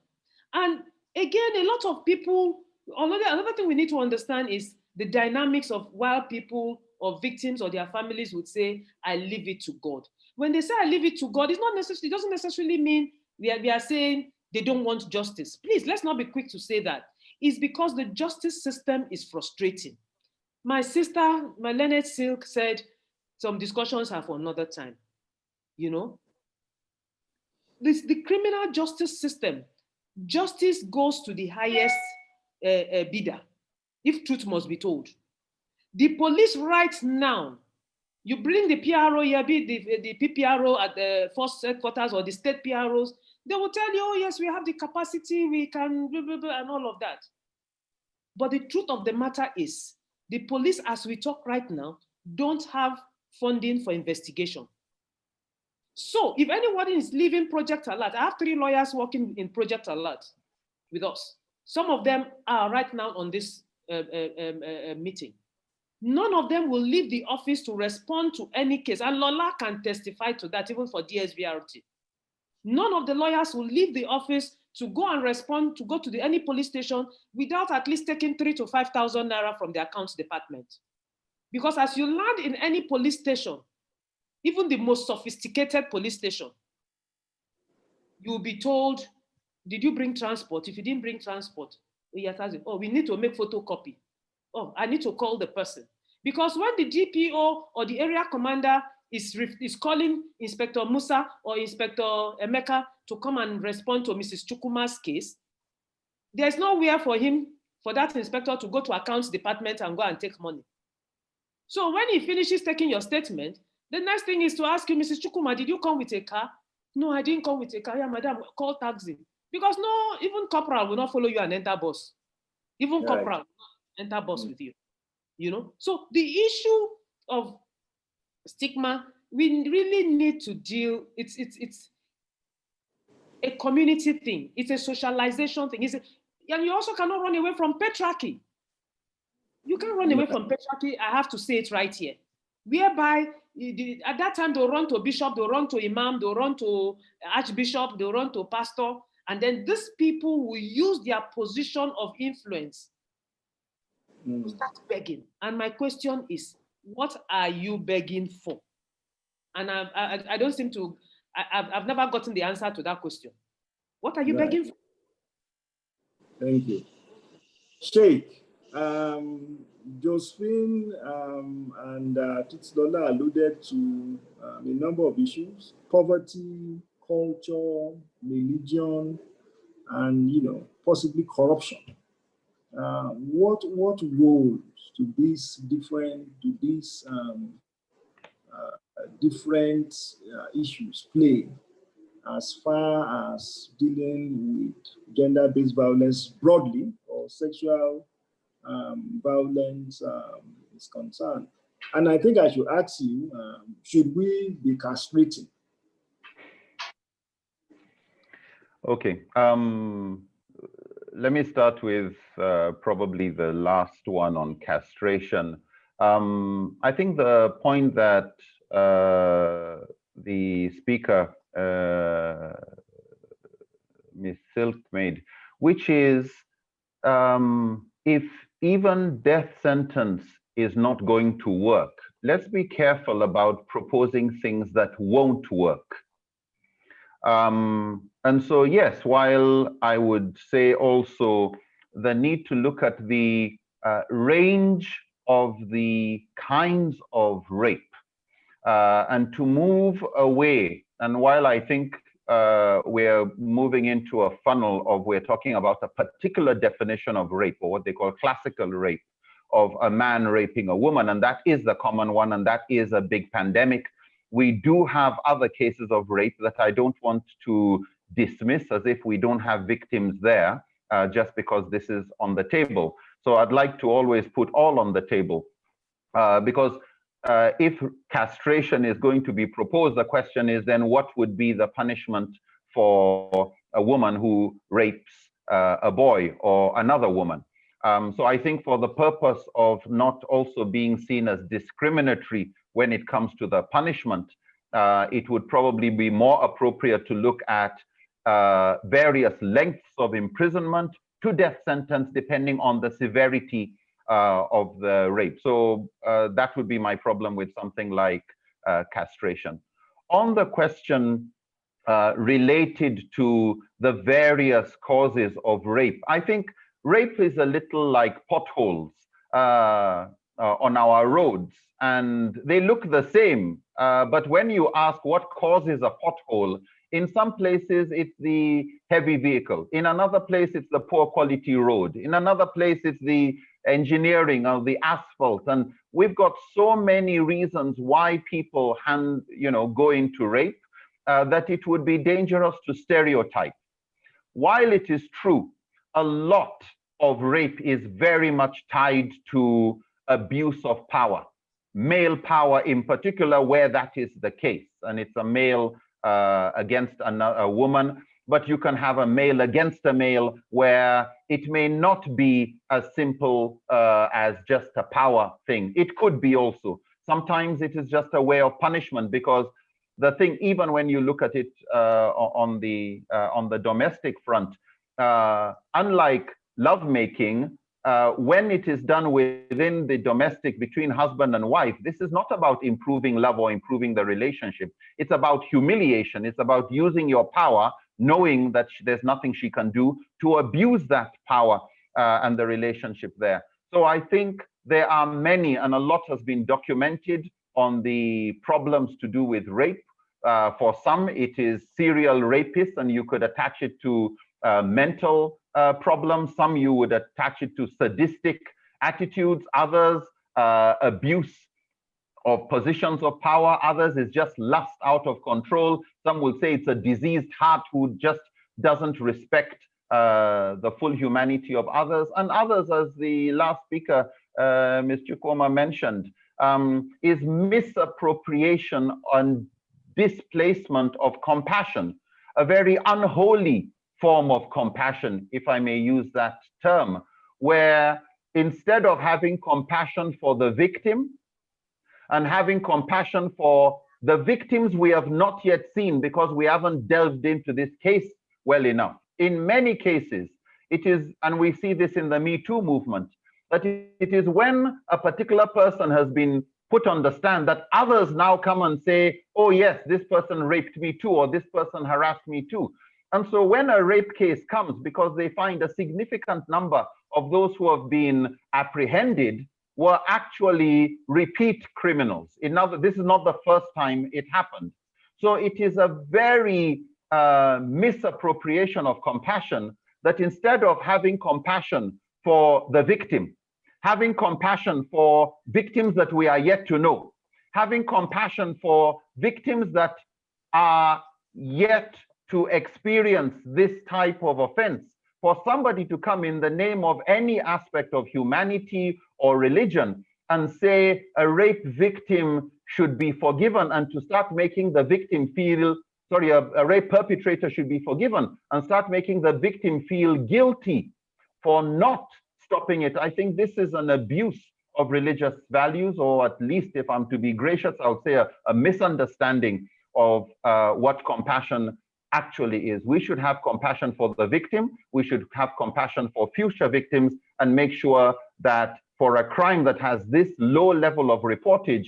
And again, a lot of people, another thing we need to understand is the dynamics of why people or victims or their families would say, I leave it to God. When they say I leave it to God, it's not necessarily, it doesn't necessarily mean we are saying they don't want justice. Please, let's not be quick to say that. It's because the justice system is frustrating. My sister, my learned Silk, said some discussions are for another time. You know, the criminal justice system, justice goes to the highest bidder, if truth must be told. The police right now, you bring the PRO here, be the PPRO at the force headquarters or the state PROs, they will tell you, oh yes, we have the capacity, we can, blah, blah, blah, and all of that. But the truth of the matter is, the police, as we talk right now, don't have funding for investigation. So if anyone is leaving Project Alert, I have 3 lawyers working in Project Alert with us. Some of them are right now on this meeting. None of them will leave the office to respond to any case. And Lola can testify to that, even for DSVRT. None of the lawyers will leave the office to go and respond, to go to any police station without at least taking 3,000 to 5,000 naira from the accounts department. Because as you land in any police station, even the most sophisticated police station, you'll be told, did you bring transport? If you didn't bring transport, oh, we need to make photocopy. oh, I need to call the person. Because when the DPO or the area commander is calling Inspector Musa or Inspector Emeka to come and respond to Mrs. Chukuma's case, there's nowhere for him, for that inspector to go to accounts department and go and take money. So when he finishes taking your statement, the next thing is to ask you, Mrs. Chukuma, did you come with a car? No, I didn't come with a car. Yeah, madam, call taxi. Because no, even corporal will not follow you and enter bus. Even corporal will not enter bus with you. You know? So the issue of stigma, we really need to deal, it's a community thing. It's a socialization thing. And you also cannot run away from patriarchy. You can't run away from patriarchy. I have to say it right here. Whereby, at that time, they'll run to bishop, they'll run to imam, they'll run to archbishop, they'll run to pastor. And then these people will use their position of influence to start begging. And my question is, what are you begging for? And I don't seem to, I've never gotten the answer to that question. What are you begging for? Thank you. Sheikh, Josephine and Titslola alluded to a number of issues: poverty, culture, religion, and possibly corruption. What roles do these different issues play as far as dealing with gender-based violence broadly, or sexual violence is concerned? And I think I should ask you, should we be castrating? Okay. Let me start with probably the last one on castration. I think the point that the speaker, Ms. Silk, made, which is if even death sentence is not going to work, let's be careful about proposing things that won't work. And so, yes, while I would say also the need to look at the range of the kinds of rape and to move away, and while I think we're moving into a funnel of, we're talking about a particular definition of rape, or what they call classical rape, of a man raping a woman, and that is the common one, and that is a big pandemic. We do have other cases of rape that I don't want to dismiss as if we don't have victims there, just because this is on the table. So I'd like to always put all on the table, because if castration is going to be proposed, the question is then what would be the punishment for a woman who rapes a boy or another woman? So I think for the purpose of not also being seen as discriminatory when it comes to the punishment, it would probably be more appropriate to look at various lengths of imprisonment to death sentence, depending on the severity of the rape. So that would be my problem with something like castration. On the question related to the various causes of rape, I think rape is a little like potholes on our roads, and they look the same. But when you ask what causes a pothole, in some places it's the heavy vehicle. In another place, it's the poor quality road. In another place, it's the engineering of the asphalt. And we've got so many reasons why people go into rape that it would be dangerous to stereotype. While it is true, a lot of rape is very much tied to abuse of power, male power in particular, where that is the case, and it's a male against a woman, but you can have a male against a male where it may not be as simple as just a power thing. It could be also. Sometimes it is just a way of punishment, because the thing, even when you look at it on the domestic front, unlike lovemaking, when it is done within the domestic between husband and wife, this is not about improving love or improving the relationship. It's about humiliation. It's about using your power, knowing that there's nothing she can do, to abuse that power and the relationship there. So I think there are many, and a lot has been documented on the problems to do with rape. For some, it is serial rapists, and you could attach it to mental problems. Some you would attach it to sadistic attitudes. Others, abuse of positions of power. Others is just lust out of control. Some will say it's a diseased heart who just doesn't respect the full humanity of others. And others, as the last speaker, Ms. Chukwuma, mentioned, is misappropriation and displacement of compassion, a very unholy form of compassion, if I may use that term, where instead of having compassion for the victim and having compassion for the victims we have not yet seen because we haven't delved into this case well enough. In many cases, it is, and we see this in the Me Too movement, that it is when a particular person has been put on the stand that others now come and say, oh yes, this person raped me too, or this person harassed me too. And so when a rape case comes, because they find a significant number of those who have been apprehended were actually repeat criminals. This is not the first time it happened. So it is a very misappropriation of compassion, that instead of having compassion for the victim, having compassion for victims that we are yet to know, having compassion for victims that are yet to experience this type of offense, for somebody to come in the name of any aspect of humanity or religion and say a rape victim should be forgiven, and to start making the victim feel, sorry, a rape perpetrator should be forgiven and start making the victim feel guilty for not stopping it. I think this is an abuse of religious values, or at least, if I'm to be gracious, I would say a misunderstanding of what compassion actually is. We should have compassion for the victim. We should have compassion for future victims, and make sure that for a crime that has this low level of reportage,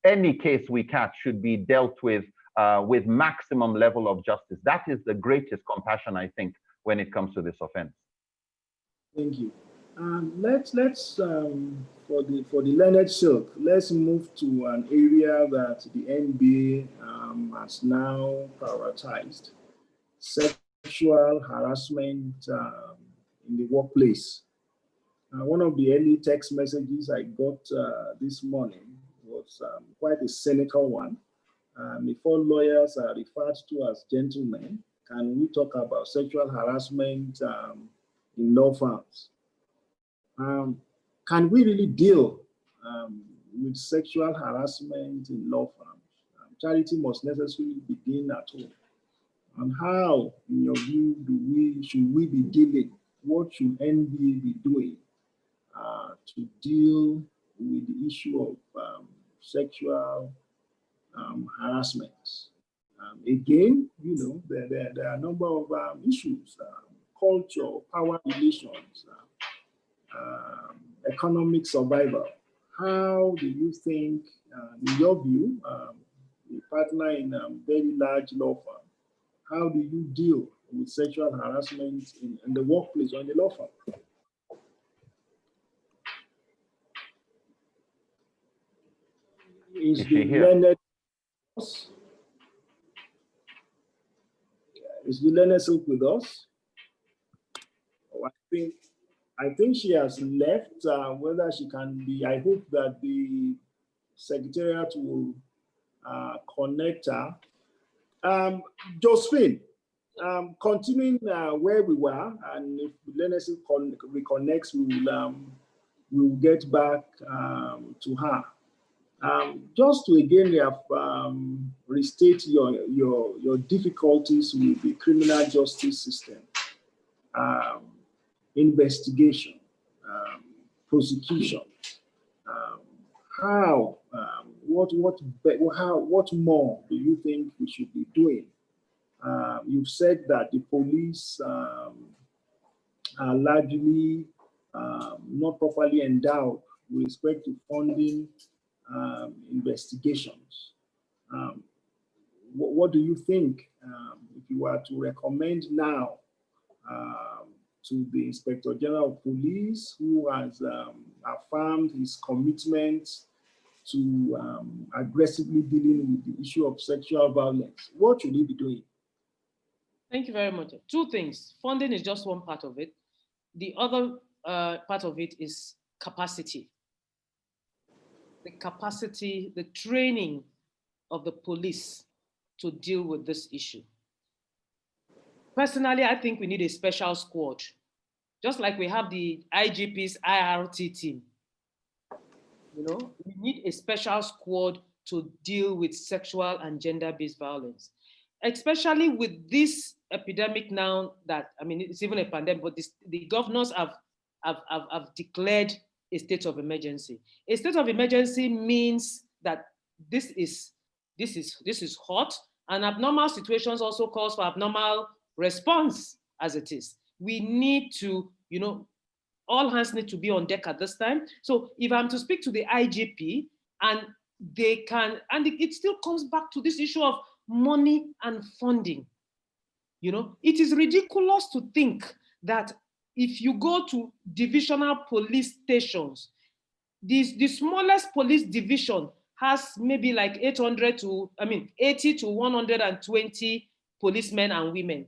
any case we catch should be dealt with maximum level of justice. That is the greatest compassion, I think, when it comes to this offense. Thank you. Let's for the learned silk, let's move to an area that the NBA has now prioritized: sexual harassment in the workplace. One of the early text messages I got this morning was quite a cynical one. Before lawyers are referred to as gentlemen, can we talk about sexual harassment in law firms? Can we really deal with sexual harassment in law firms? Charity must necessarily begin at home. And how, in your view, should we be dealing? What should NBA be doing to deal with the issue of sexual harassment? Again, you know, there are a number of issues: culture, power relations, economic survival. How do you think, in your view, a partner in a very large law firm, how do you deal with sexual harassment in the workplace or in the law firm? Is the learned silk with us? Oh, I think she has left. Whether she can be, I hope that the secretariat will connect her. Josephine, continuing where we were, and if Learned Silk reconnects, we will get back to her. Just to again restate your difficulties with the criminal justice system, investigation, prosecution. What more do you think we should be doing? You've said that the police are largely not properly endowed with respect to funding investigations. What do you think, if you were to recommend now to the Inspector General of Police, who has affirmed his commitment to aggressively dealing with the issue of sexual violence. What should he be doing? Thank you very much. Two things. Funding is just one part of it. The other part of it is capacity. The capacity, the training of the police to deal with this issue. Personally, I think we need a special squad, just like we have the IGP's IRT team. You know, we need a special squad to deal with sexual and gender-based violence, especially with this epidemic now that, I mean, it's even a pandemic, but the governors have declared a state of emergency. A state of emergency means that this is hot, and abnormal situations also calls for abnormal response as it is. We need to, you know, all hands need to be on deck at this time. So if I'm to speak to the IGP and they can, and it still comes back to this issue of money and funding. You know, it is ridiculous to think that if you go to divisional police stations, the smallest police division has maybe like 80 to 120 policemen and women.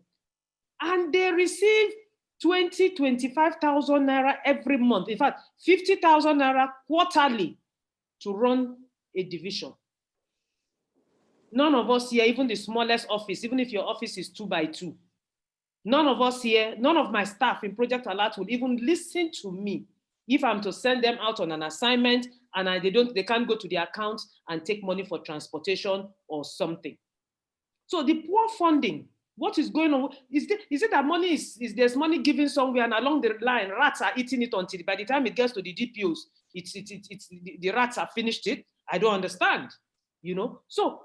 And they receive 25,000 naira every month. In fact, 50,000 naira quarterly to run a division. None of us here, even the smallest office, even if your office is 2 by 2, none of us here, none of my staff in Project Alert will even listen to me if I'm to send them out on an assignment and they can't go to the account and take money for transportation or something. So the poor funding, what is going on? Is it that money is there's money given somewhere and along the line, rats are eating it until by the time it gets to the DPOs, the rats have finished it? I don't understand, you know? So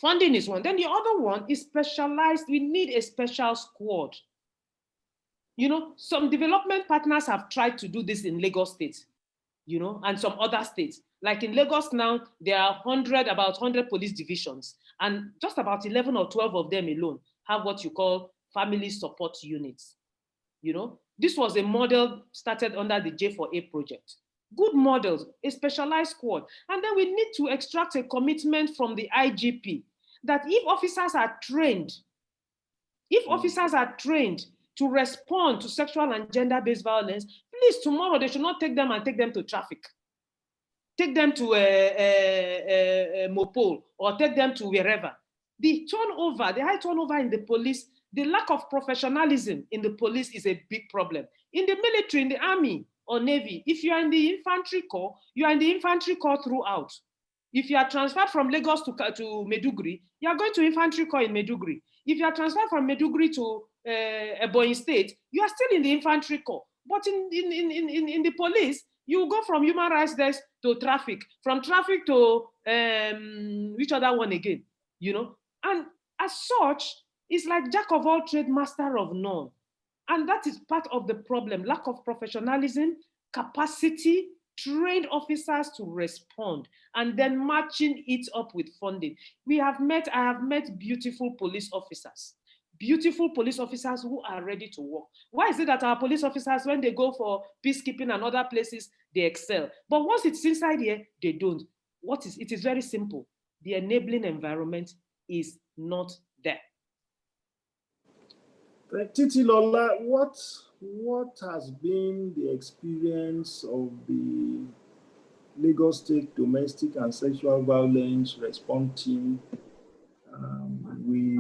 funding is one. Then the other one is specialized. We need a special squad. You know, some development partners have tried to do this in Lagos State, you know, and some other states. Like in Lagos now, there are about 100 police divisions, and just about 11 or 12 of them alone have what you call family support units. You know, this was a model started under the J4A project. Good models, a specialized squad. And then we need to extract a commitment from the IGP that if officers are trained to respond to sexual and gender-based violence, please, tomorrow they should not take them to traffic. Take them to Mopol or take them to wherever. The high turnover in the police, the lack of professionalism in the police is a big problem. In the military, in the army or navy, if you are in the infantry corps, you are in the infantry corps throughout. If you are transferred from Lagos to Maiduguri, you are going to infantry corps in Maiduguri. If you are transferred from Maiduguri to Ebonyi State, you are still in the infantry corps. But in the police, you go from human rights desk to traffic, from traffic to which other one again, you know? And as such, it's like jack of all trades, master of none. And that is part of the problem, lack of professionalism, capacity, trained officers to respond, and then matching it up with funding. I have met beautiful police officers who are ready to work. Why is it that our police officers, when they go for peacekeeping and other places, they excel? But once it's inside here, they don't. It is very simple. The enabling environment is not there. Titilola, what has been the experience of the Lagos State Domestic and Sexual Violence Response Team with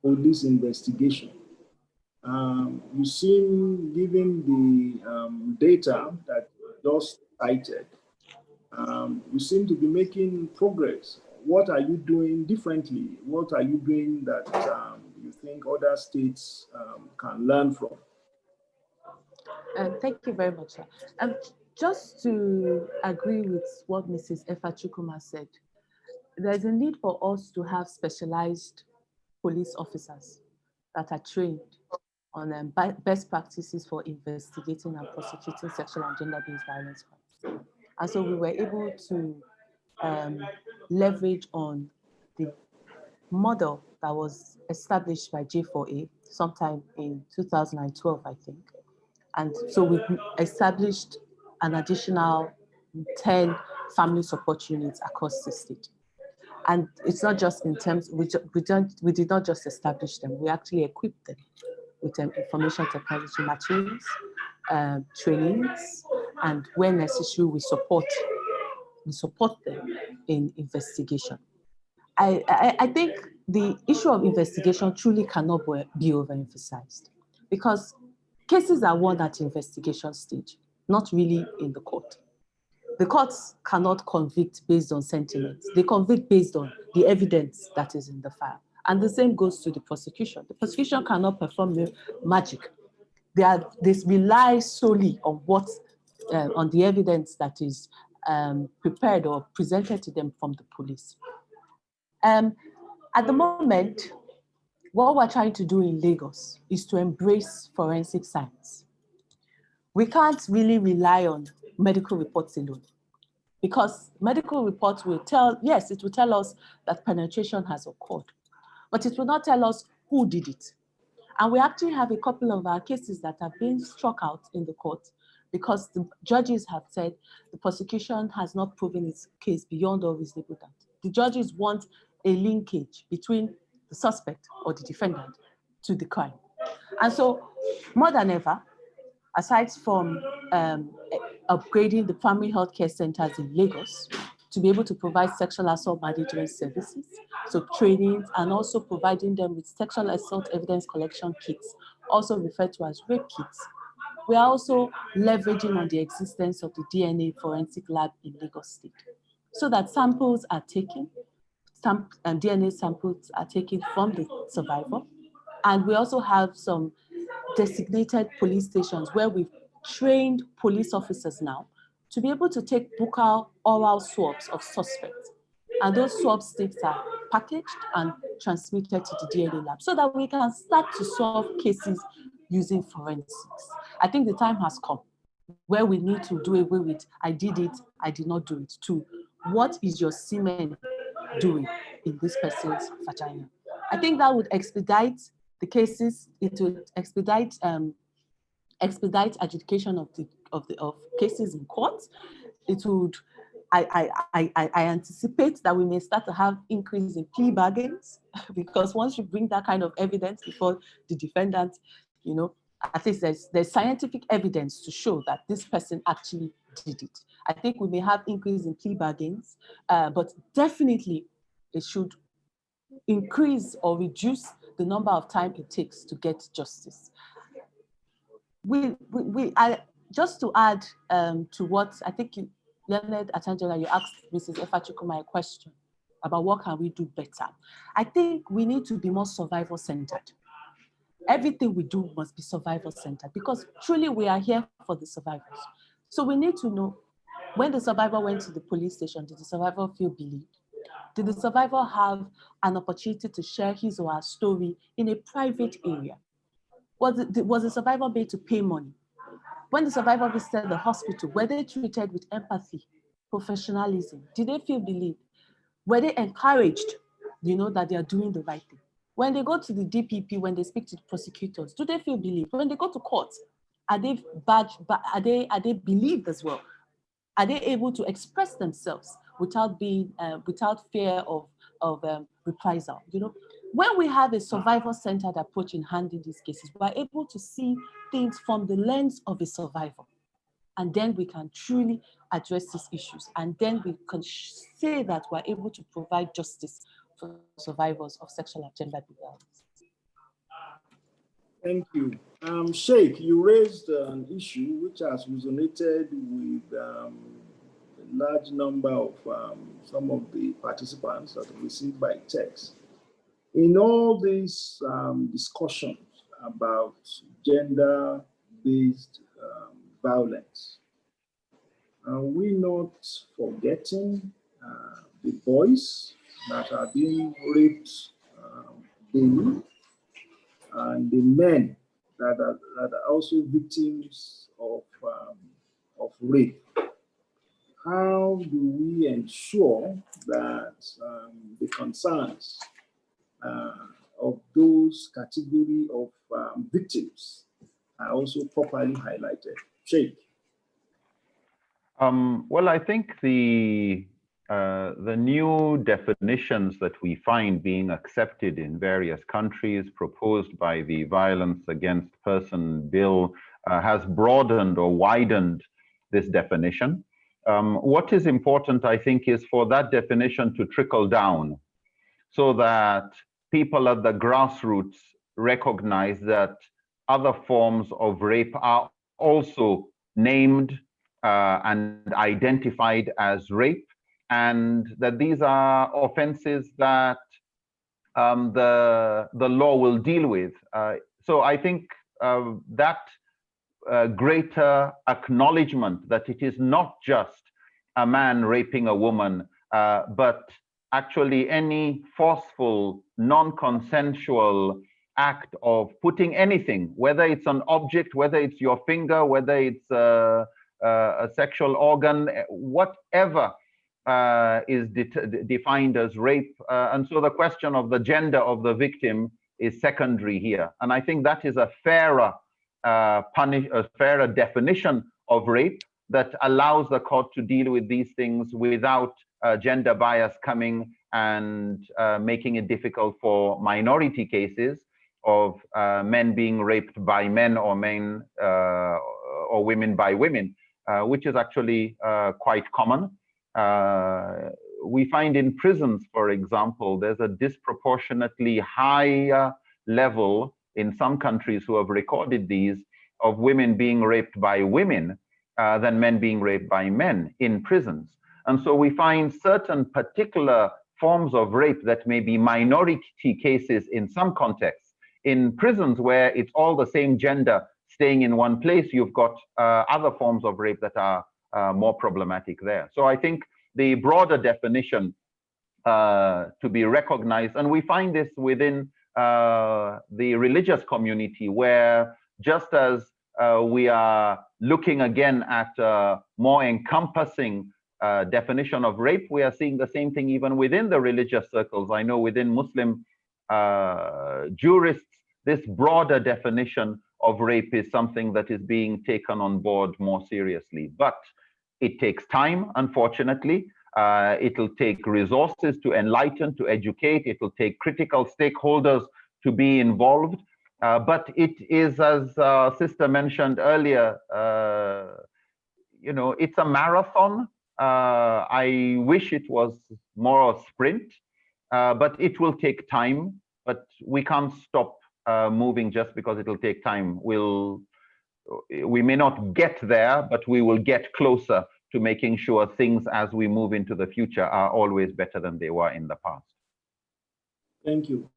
police investigation? You seem, given the data that you just cited, you seem to be making progress. What are you doing differently? What are you doing that you think other states can learn from? Thank you very much, sir. Just to agree with what Mrs. Effa Chukwuma said, there's a need for us to have specialized police officers that are trained on best practices for investigating and prosecuting sexual and gender-based violence crimes. And so we were able to leverage on the model that was established by J4A sometime in 2012, I think. And so we established an additional 10 family support units across the state. And it's not just in terms, we did not just establish them, we actually equipped them with information technology materials, trainings, and where necessary, we support them in investigation. I think the issue of investigation truly cannot be overemphasized, because cases are won at investigation stage, not really in the court. The courts cannot convict based on sentiments. They convict based on the evidence that is in the file. And the same goes to the prosecution. The prosecution cannot perform magic. They rely solely on on the evidence that is prepared or presented to them from the police. At the moment, what we're trying to do in Lagos is to embrace forensic science. We can't really rely on medical reports alone, because medical reports will tell us that penetration has occurred, but it will not tell us who did it. And we actually have a couple of our cases that have been struck out in the court because the judges have said the prosecution has not proven its case beyond all reasonable doubt. The judges want a linkage between the suspect or the defendant to the crime. And so, more than ever, aside from upgrading the primary healthcare centers in Lagos to be able to provide sexual assault management services, so trainings, and also providing them with sexual assault evidence collection kits, also referred to as rape kits. We are also leveraging on the existence of the DNA forensic lab in Lagos State, so that samples are taken, DNA samples are taken from the survivor. And we also have some designated police stations where we've trained police officers now to be able to take buccal oral swabs of suspects. And those swab sticks are packaged and transmitted to the DNA lab so that we can start to solve cases using forensics. I think the time has come where we need to do away with I did it, I did not do it, to what is your semen doing in this person's vagina. I think that would expedite the cases. It would expedite adjudication of cases in court. It would. I anticipate that we may start to have increase in plea bargains, because once you bring that kind of evidence before the defendant, at least there's scientific evidence to show that this person actually did it. I think we may have increase in plea bargains, but definitely it should increase or reduce the number of time it takes to get justice. Just to add to what I think Leonard Atangela, you asked Mrs. Efachukuma a question about what can we do better. I think we need to be more survivor-centered. Everything we do must be survivor-centered, because truly we are here for the survivors. So we need to know, when the survivor went to the police station, did the survivor feel believed? Did the survivor have an opportunity to share his or her story in a private area? Was the survivor made to pay money? When the survivor visited the hospital, were they treated with empathy, professionalism? Did they feel believed? Were they encouraged, that they are doing the right thing? When they go to the DPP, when they speak to the prosecutors, do they feel believed? When they go to court, are they believed as well? Are they able to express themselves without fear of reprisal? When we have a survivor-centered approach in handling these cases, we're able to see things from the lens of a survivor. And then we can truly address these issues. And then we can say that we're able to provide justice for survivors of sexual and gender violence. Thank you. Sheikh, you raised an issue which has resonated with a large number of some of the participants that have received by text. In all these discussions about gender-based violence, are we not forgetting the boys that are being raped daily, and the men that are also victims of rape? How do we ensure that the concerns of those category of victims are also properly highlighted. Sheikh. Well, I think the new definitions that we find being accepted in various countries, proposed by the Violence Against Person Bill, has broadened or widened this definition. What is important, I think, is for that definition to trickle down so that people at the grassroots recognize that other forms of rape are also named and identified as rape, and that these are offenses that the law will deal with. So I think that greater acknowledgement that it is not just a man raping a woman, but actually any forceful, non-consensual act of putting anything, whether it's an object, whether it's your finger, whether it's a sexual organ, whatever is defined as rape. And so the question of the gender of the victim is secondary here. And I think that is a fairer fairer definition of rape that allows the court to deal with these things without gender bias coming and making it difficult for minority cases of men being raped by men or men or women by women, which is actually quite common. We find in prisons, for example, there's a disproportionately higher level in some countries who have recorded these of women being raped by women than men being raped by men in prisons. And so we find certain particular forms of rape that may be minority cases in some contexts. In prisons where it's all the same gender staying in one place, you've got other forms of rape that are more problematic there. So I think the broader definition to be recognized, and we find this within the religious community, where just as we are looking again at a more encompassing definition of rape, we are seeing the same thing even within the religious circles. I know within Muslim jurists, this broader definition of rape is something that is being taken on board more seriously. But it takes time, unfortunately. It'll take resources to enlighten, to educate. It'll take critical stakeholders to be involved. But it is, as Sister mentioned earlier, you know, it's a marathon. I wish it was more a sprint, but it will take time. But we can't stop moving just because it'll take time. We may not get there, but we will get closer to making sure things as we move into the future are always better than they were in the past. Thank you.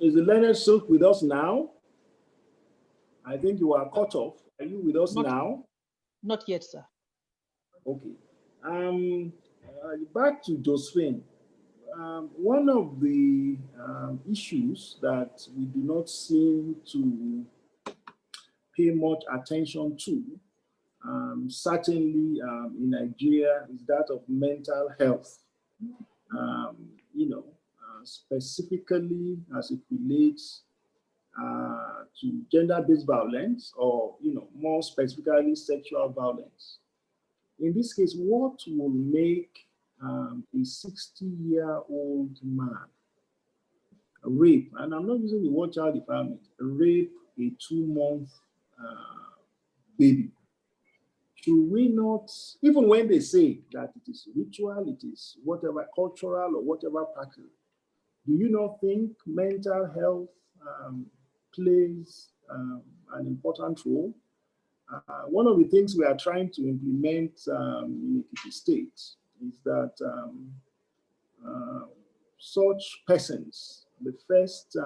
Is the learned Silk with us now? I think you are cut off. Are you with us now? Not yet, sir. Okay. Back to Josephine. One of the issues that we do not seem to pay much attention to, certainly in Nigeria, is that of mental health. You know, specifically as it relates to gender-based violence, or, you know, more specifically sexual violence. In this case, what will make a 60-year-old man rape, and I'm not using the word child defilement, rape a 2-month baby? Should we not, even when they say that it is ritual, it is whatever, cultural or whatever practice, do you not think mental health plays an important role? One of the things we are trying to implement in Ekiti State is that such persons, the first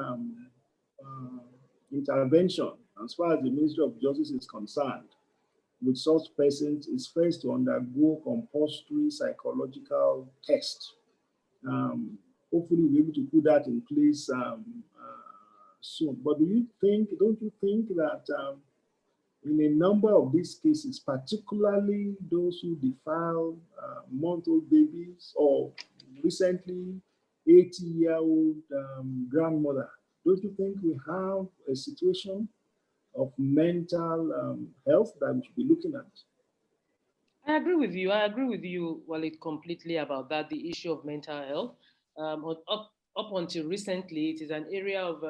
intervention, as far as the Ministry of Justice is concerned, with such persons is first to undergo compulsory psychological test. Hopefully we'll be able to put that in place soon. But don't you think that in a number of these cases, particularly those who defile month-old babies, or recently 80-year-old grandmother. Don't you think we have a situation of mental health that we should be looking at? I agree with you. I agree with you, Walid, completely about that, the issue of mental health. Up until recently, it is an area of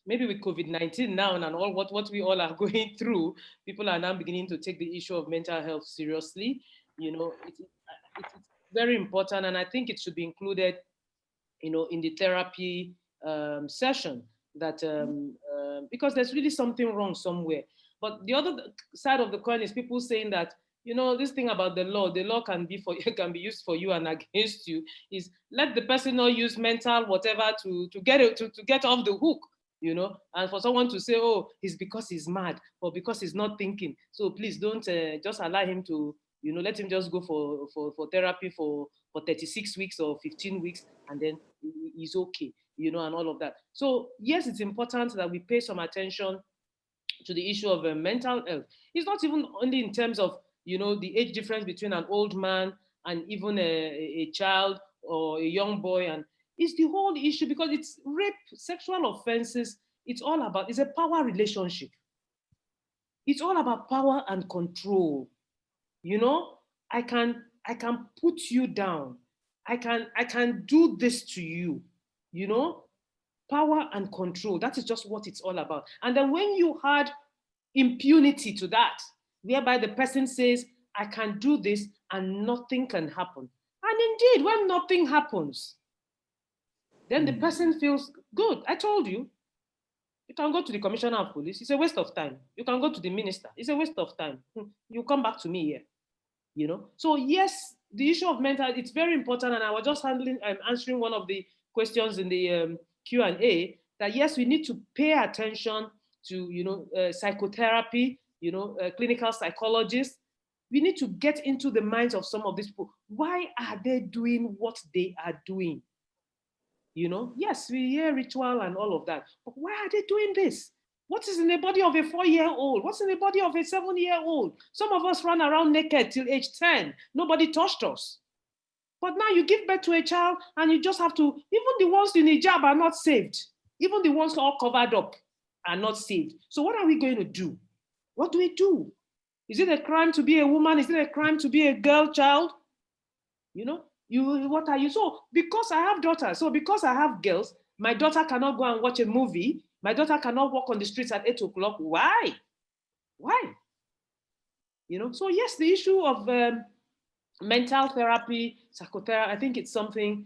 maybe with COVID-19 now and all what we all are going through, people are now beginning to take the issue of mental health seriously. You know, it's very important, and I think it should be included, you know, in the therapy session, that because there's really something wrong somewhere. But the other side of the coin is people saying that, you know, this thing about the law can be for you, can be used for you and against you. Is let the person not use mental whatever to get it to get off the hook, you know. And for someone to say, oh, it's because he's mad or because he's not thinking, so please don't just allow him to, you know, let him just go for therapy for 36 weeks or 15 weeks, and then he's okay, you know, and all of that. So yes, it's important that we pay some attention to the issue of mental health. It's not even only in terms of, you know, the age difference between an old man and even a child or a young boy, and it's the whole issue, because it's rape, sexual offenses. It's all about, it's a power relationship. It's all about power and control. You know, I can put you down. I can do this to you. You know, power and control. That is just what it's all about. And then when you had impunity to that, whereby the person says, I can do this and nothing can happen. And indeed, when nothing happens, then the person feels good. I told you. You can go to the commissioner of police. It's a waste of time. You can go to the minister. It's a waste of time. You come back to me here. You know. So yes, the issue of mental, it's very important. And I was just answering one of the questions in the Q&A, that yes, we need to pay attention to, you know, psychotherapy, you know, clinical psychologists. We need to get into the minds of some of these people. Why are they doing what they are doing? You know, yes, we hear ritual and all of that, but why are they doing this? What is in the body of a 4-year-old? What's in the body of a 7-year-old? Some of us ran around naked till age 10. Nobody touched us. But now you give birth to a child and you just have to, even the ones in hijab are not saved. Even the ones all covered up are not saved. So what are we going to do? What do we do? Is it a crime to be a woman? Is it a crime to be a girl child? You know, what are you? So because I have daughters, so because I have girls, my daughter cannot go and watch a movie. My daughter cannot walk on the streets at 8 o'clock. Why? Why? You know, so yes, the issue of mental therapy, psychotherapy, I think it's something,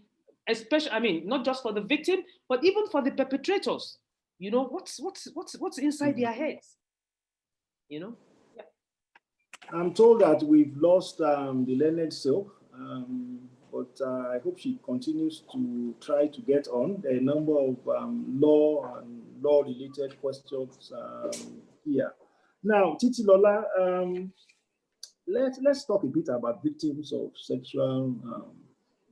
especially, I mean, not just for the victim, but even for the perpetrators. You know, what's inside their heads? You know? Yeah. I'm told that we've lost the learned Silk, but I hope she continues to try to get on. There are a number of law and law-related questions here. Now, Titilola, let's talk a bit about victims of sexual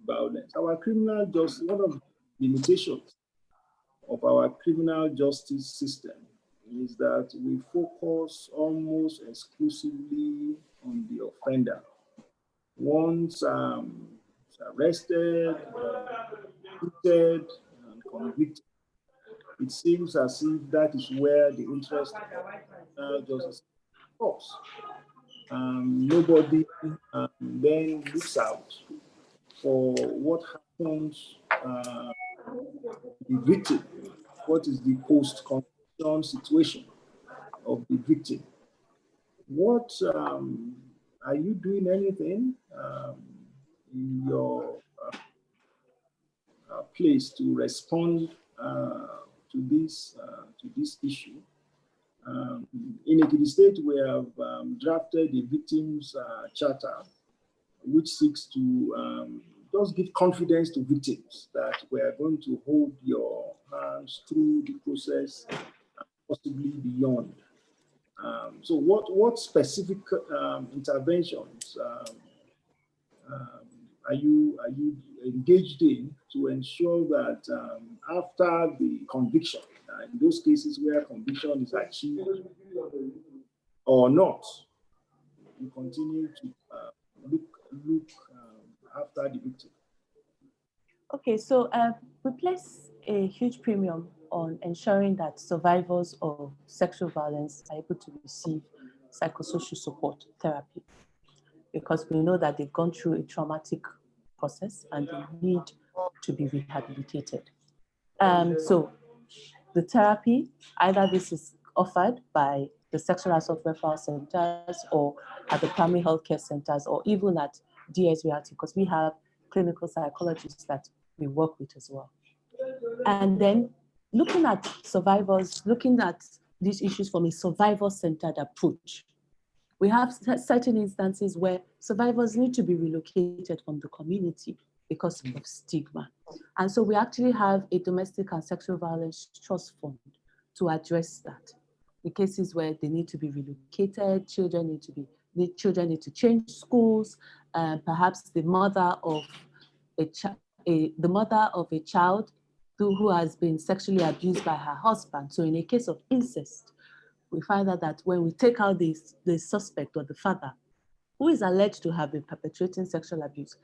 violence. Our criminal justice, one of the limitations of our criminal justice system is that we focus almost exclusively on the offender. Once arrested, convicted, and convicted, it seems as if that is where the interest of justice stops. Nobody then looks out for what happens to the victim. What is the post-conviction situation of the victim? What are you doing anything in your place to respond to this issue? In Ekiti State, we have drafted a victims charter, which seeks to just give confidence to victims that we are going to hold your hands through the process, possibly beyond. So, what specific interventions are you engaged in to ensure that after the conviction, in those cases where conviction is achieved or not, you continue to look after the victim? Okay, so we place a huge premium on ensuring that survivors of sexual violence are able to receive psychosocial support therapy, because we know that they've gone through a traumatic process and they need to be rehabilitated. So the therapy, either this is offered by the sexual assault referral centers or at the primary healthcare centers or even at DS Reality, because we have clinical psychologists that we work with as well. And then looking at survivors, looking at these issues from a survivor-centered approach. We have certain instances where survivors need to be relocated from the community because of stigma. And so we actually have a domestic and sexual violence trust fund to address that. In cases where they need to be relocated, children need to change schools, perhaps the mother of a child who has been sexually abused by her husband. So in a case of incest, we find out that when we take out the suspect or the father who is alleged to have been perpetrating sexual abuse,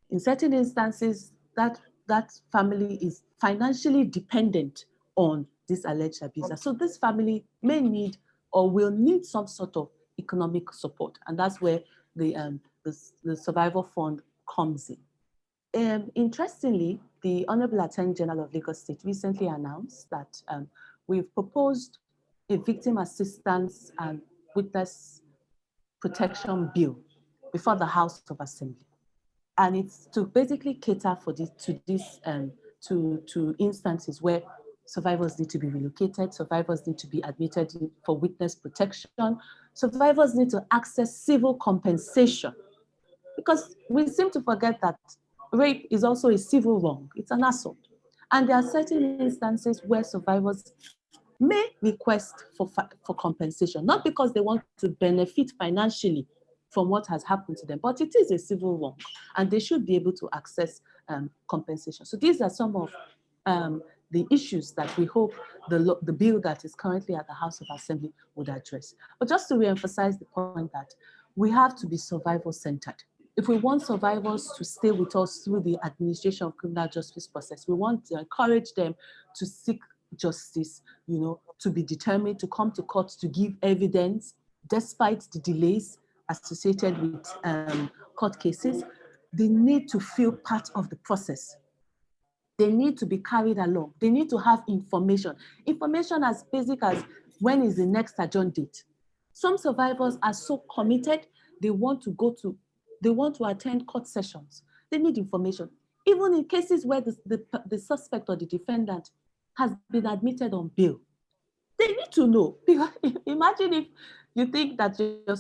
in certain instances, that family is financially dependent on this alleged abuser. So this family may need or will need some sort of economic support, and that's where the Survivor Fund comes in. Interestingly, the Honorable Attorney General of Lagos State recently announced that we've proposed a victim assistance and witness protection bill before the House of Assembly. And it's to basically cater for to instances where survivors need to be relocated, survivors need to be admitted for witness protection, survivors need to access civil compensation. Because we seem to forget that rape is also a civil wrong, it's an assault. And there are certain instances where survivors may request for compensation, not because they want to benefit financially from what has happened to them, but it is a civil wrong and they should be able to access compensation. So these are some of the issues that we hope the bill that is currently at the House of Assembly would address. But just to reemphasize the point that we have to be survivor-centered. If we want survivors to stay with us through the administration of criminal justice process, we want to encourage them to seek justice, to be determined, to come to court, to give evidence, despite the delays associated with court cases. They need to feel part of the process. They need to be carried along. They need to have information. Information as basic as when is the next adjourned date. Some survivors are so committed, they want to attend court sessions. They need information. Even in cases where the suspect or the defendant has been admitted on bail, they need to know. Imagine if you think that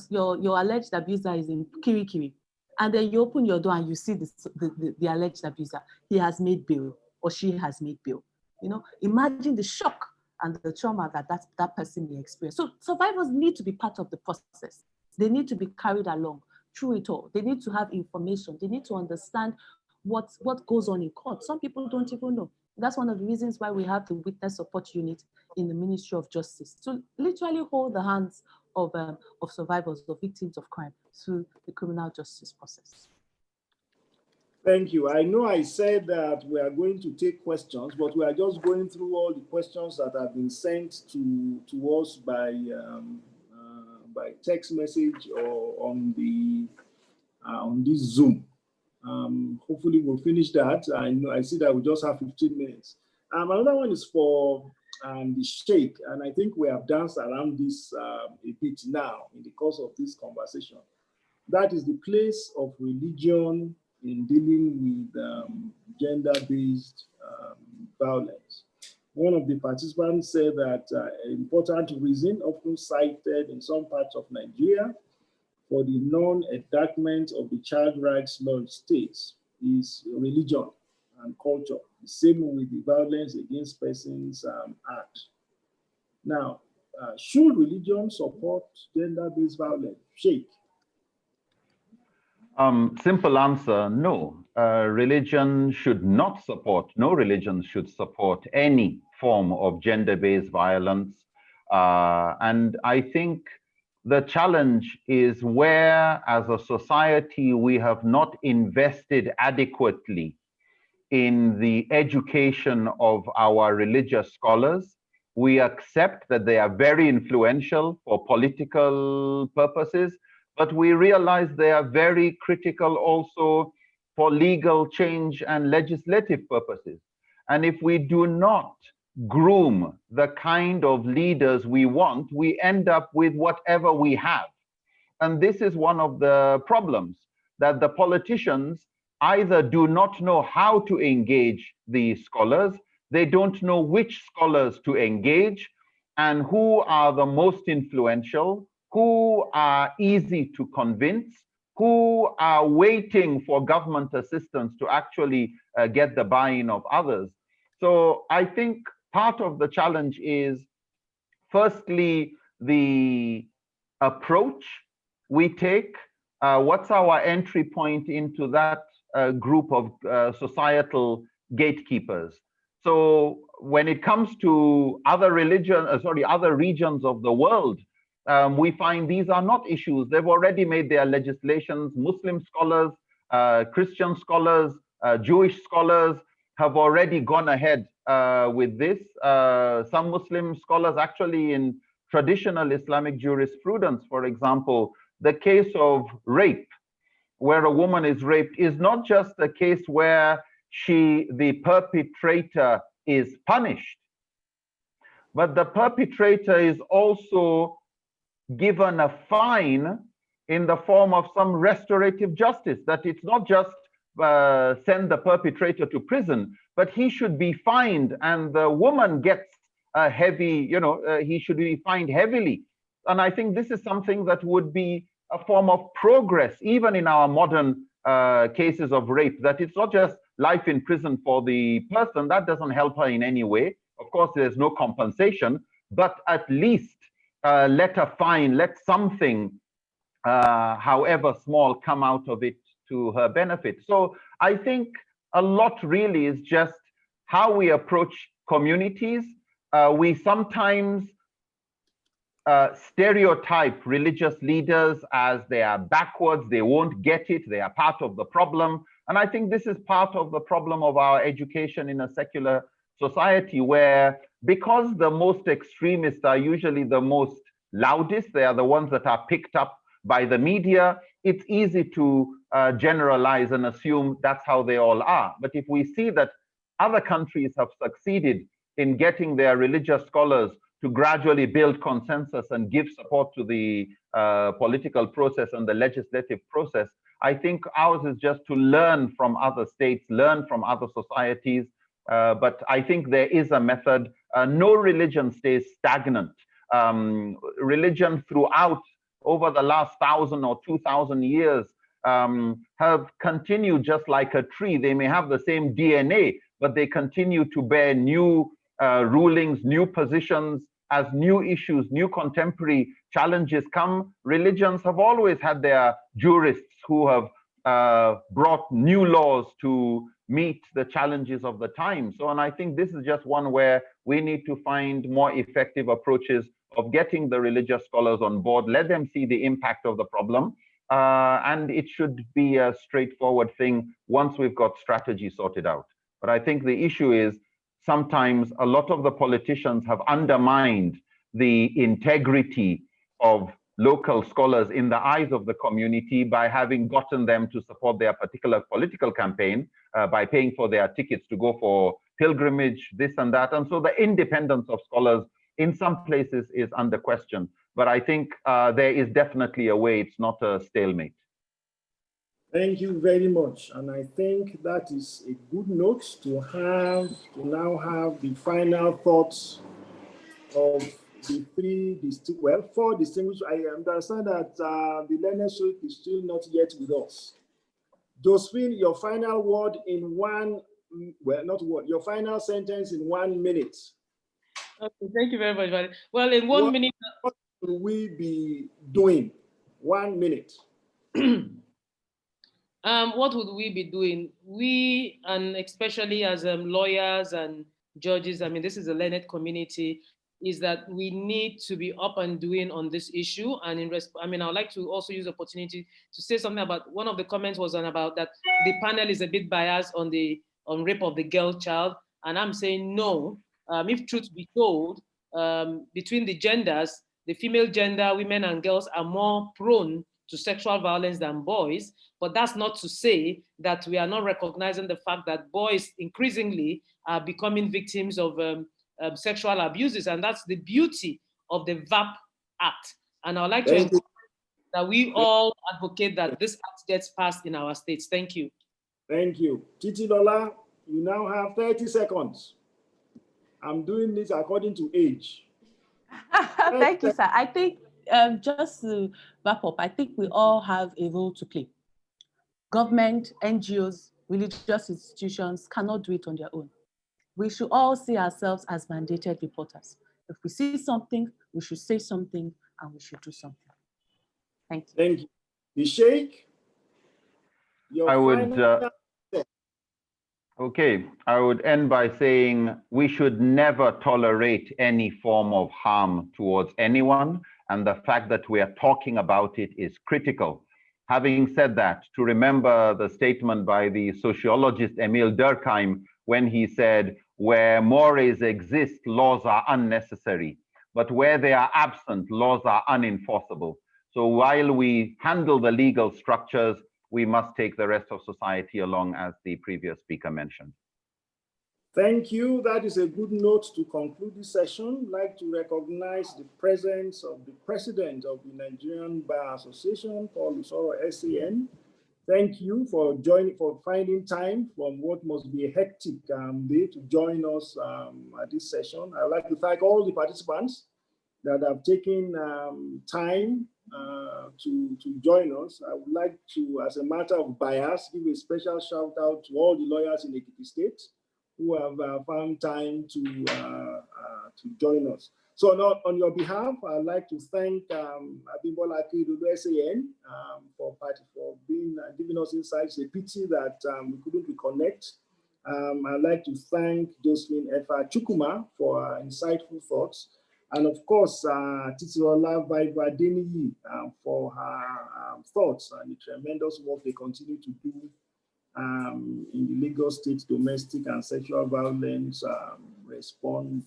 your alleged abuser is in Kirikiri, and then you open your door and you see the alleged abuser. He has made bail or she has made bail. Imagine the shock and the trauma that person may experience. So survivors need to be part of the process. They need to be carried along through it all. They need to have information. They need to understand what goes on in court. Some people don't even know. That's one of the reasons why we have the Witness Support Unit in the Ministry of Justice, to literally hold the hands of survivors, of victims of crime through the criminal justice process. Thank you. I know I said that we are going to take questions, but we are just going through all the questions that have been sent to us by text message or on this Zoom. Hopefully we'll finish that. I see that we just have 15 minutes. Another one is for the Sheikh, and I think we have danced around this a bit now in the course of this conversation. That is the place of religion in dealing with gender-based violence. One of the participants said that an important reason often cited in some parts of Nigeria for the non-enactment of the child rights law states is religion and culture, the same with the Violence Against Persons Act. Now, should religion support gender-based violence? Sheikh? Simple answer, no. Religion should not support, no religion should support any form of gender-based violence. And I think the challenge is where, as a society, we have not invested adequately in the education of our religious scholars. We accept that they are very influential for political purposes, but we realize they are very critical also for legal change and legislative purposes. And if we do not groom the kind of leaders we want, we end up with whatever we have. And this is one of the problems, that the politicians either do not know how to engage the scholars, they don't know which scholars to engage, and who are the most influential, who are easy to convince, who are waiting for government assistance to actually get the buy-in of others. So I think part of the challenge is, firstly, the approach we take. What's our entry point into that group of societal gatekeepers? So when it comes to other other regions of the world, we find these are not issues. They've already made their legislations. Muslim scholars, Christian scholars, Jewish scholars have already gone ahead with this. Some Muslim scholars actually in traditional Islamic jurisprudence, for example, the case of rape, where a woman is raped, is not just a case where the perpetrator is punished, but the perpetrator is also given a fine in the form of some restorative justice, that it's not just send the perpetrator to prison, but he should be fined, and the woman gets a heavy, he should be fined heavily. And I think this is something that would be a form of progress, even in our modern cases of rape, that it's not just life in prison for the person. That doesn't help her in any way. Of course, there's no compensation, but at least let a fine, let something, however small, come out of it to her benefit. So I think a lot really is just how we approach communities. We sometimes stereotype religious leaders as they are backwards, they won't get it, they are part of the problem. And I think this is part of the problem of our education in a secular society, where because the most extremists are usually the most loudest, they are the ones that are picked up by the media, it's easy to generalize and assume that's how they all are. But if we see that other countries have succeeded in getting their religious scholars to gradually build consensus and give support to the political process and the legislative process, I think ours is just to learn from other states, learn from other societies. But I think there is a method. No religion stays stagnant. Religion throughout, over the last 1,000 or 2,000 years, have continued just like a tree. They may have the same DNA, but they continue to bear new rulings, new positions. As new issues, new contemporary challenges come, religions have always had their jurists who have brought new laws to meet the challenges of the time. So, and I think this is just one where we need to find more effective approaches of getting the religious scholars on board, let them see the impact of the problem, and it should be a straightforward thing once we've got strategy sorted out. But I think the issue is sometimes a lot of the politicians have undermined the integrity of local scholars in the eyes of the community by having gotten them to support their particular political campaign, by paying for their tickets to go for pilgrimage, this and that. And so the independence of scholars in some places is under question. But I think there is definitely a way. It's not a stalemate. Thank you very much. And I think that is a good note to now have the final thoughts of the four distinguished. I understand that the learned sheikh is still not yet with us. Josephine, your final word in your final sentence in 1 minute. Okay, thank you very much. Well, in 1 minute. What will we be doing? 1 minute. What would we be doing? We, and especially as lawyers and judges, I mean, this is a learned community, is that we need to be up and doing on this issue. And I would like to also use the opportunity to say something about, one of the comments was about that the panel is a bit biased on the on rape of the girl child. And I'm saying no. If truth be told, between the genders, the female gender, women and girls, are more prone to sexual violence than boys. But that's not to say that we are not recognizing the fact that boys increasingly are becoming victims of sexual abuses. And that's the beauty of the VAP Act. And I'd like to encourage that we all advocate that this act gets passed in our states. Thank you. Thank you. Titilola, you now have 30 seconds. I'm doing this according to age. Thank you, sir. I think just to wrap up, I think we all have a role to play. Government, NGOs, religious institutions cannot do it on their own. We should all see ourselves as mandated reporters. If we see something, we should say something, and we should do something. Thank you. Thank you. The Sheikh, I would end by saying we should never tolerate any form of harm towards anyone, and the fact that we are talking about it is critical. Having said that, to remember the statement by the sociologist Emile Durkheim when he said, "Where mores exist, laws are unnecessary, but where they are absent, laws are unenforceable." So while we handle the legal structures, we must take the rest of society along, as the previous speaker mentioned. Thank you. That is a good note to conclude this session. I'd like to recognize the presence of the president of the Nigerian Bar Association, Paul Usoro, SAN. Thank you for finding time from what must be a hectic day to join us at this session. I'd like to thank all the participants that have taken time to join us. I would like to, as a matter of bias, give a special shout out to all the lawyers in Ekiti State who have found time to join us. So on your behalf, I'd like to thank Abimbola Akeredolu, SAN, for giving us insights. It's a pity that we couldn't reconnect. I'd like to thank Jocelyn Efa Chukuma for her insightful thoughts. And of course, Titilola Vaiva-Adeniyi for her thoughts and the tremendous work they continue to do in the Lagos State domestic and sexual violence response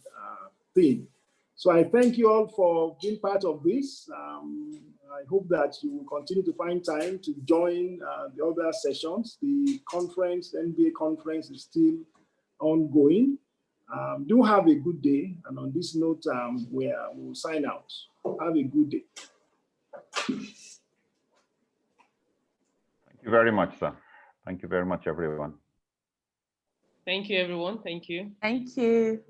thing. So I thank you all for being part of this. I hope that you will continue to find time to join the other sessions. The conference, the NBA conference, is still ongoing. Do have a good day. And on this note, we'll sign out. Have a good day. Thank you very much, sir. Thank you very much, everyone. Thank you, everyone. Thank you. Thank you.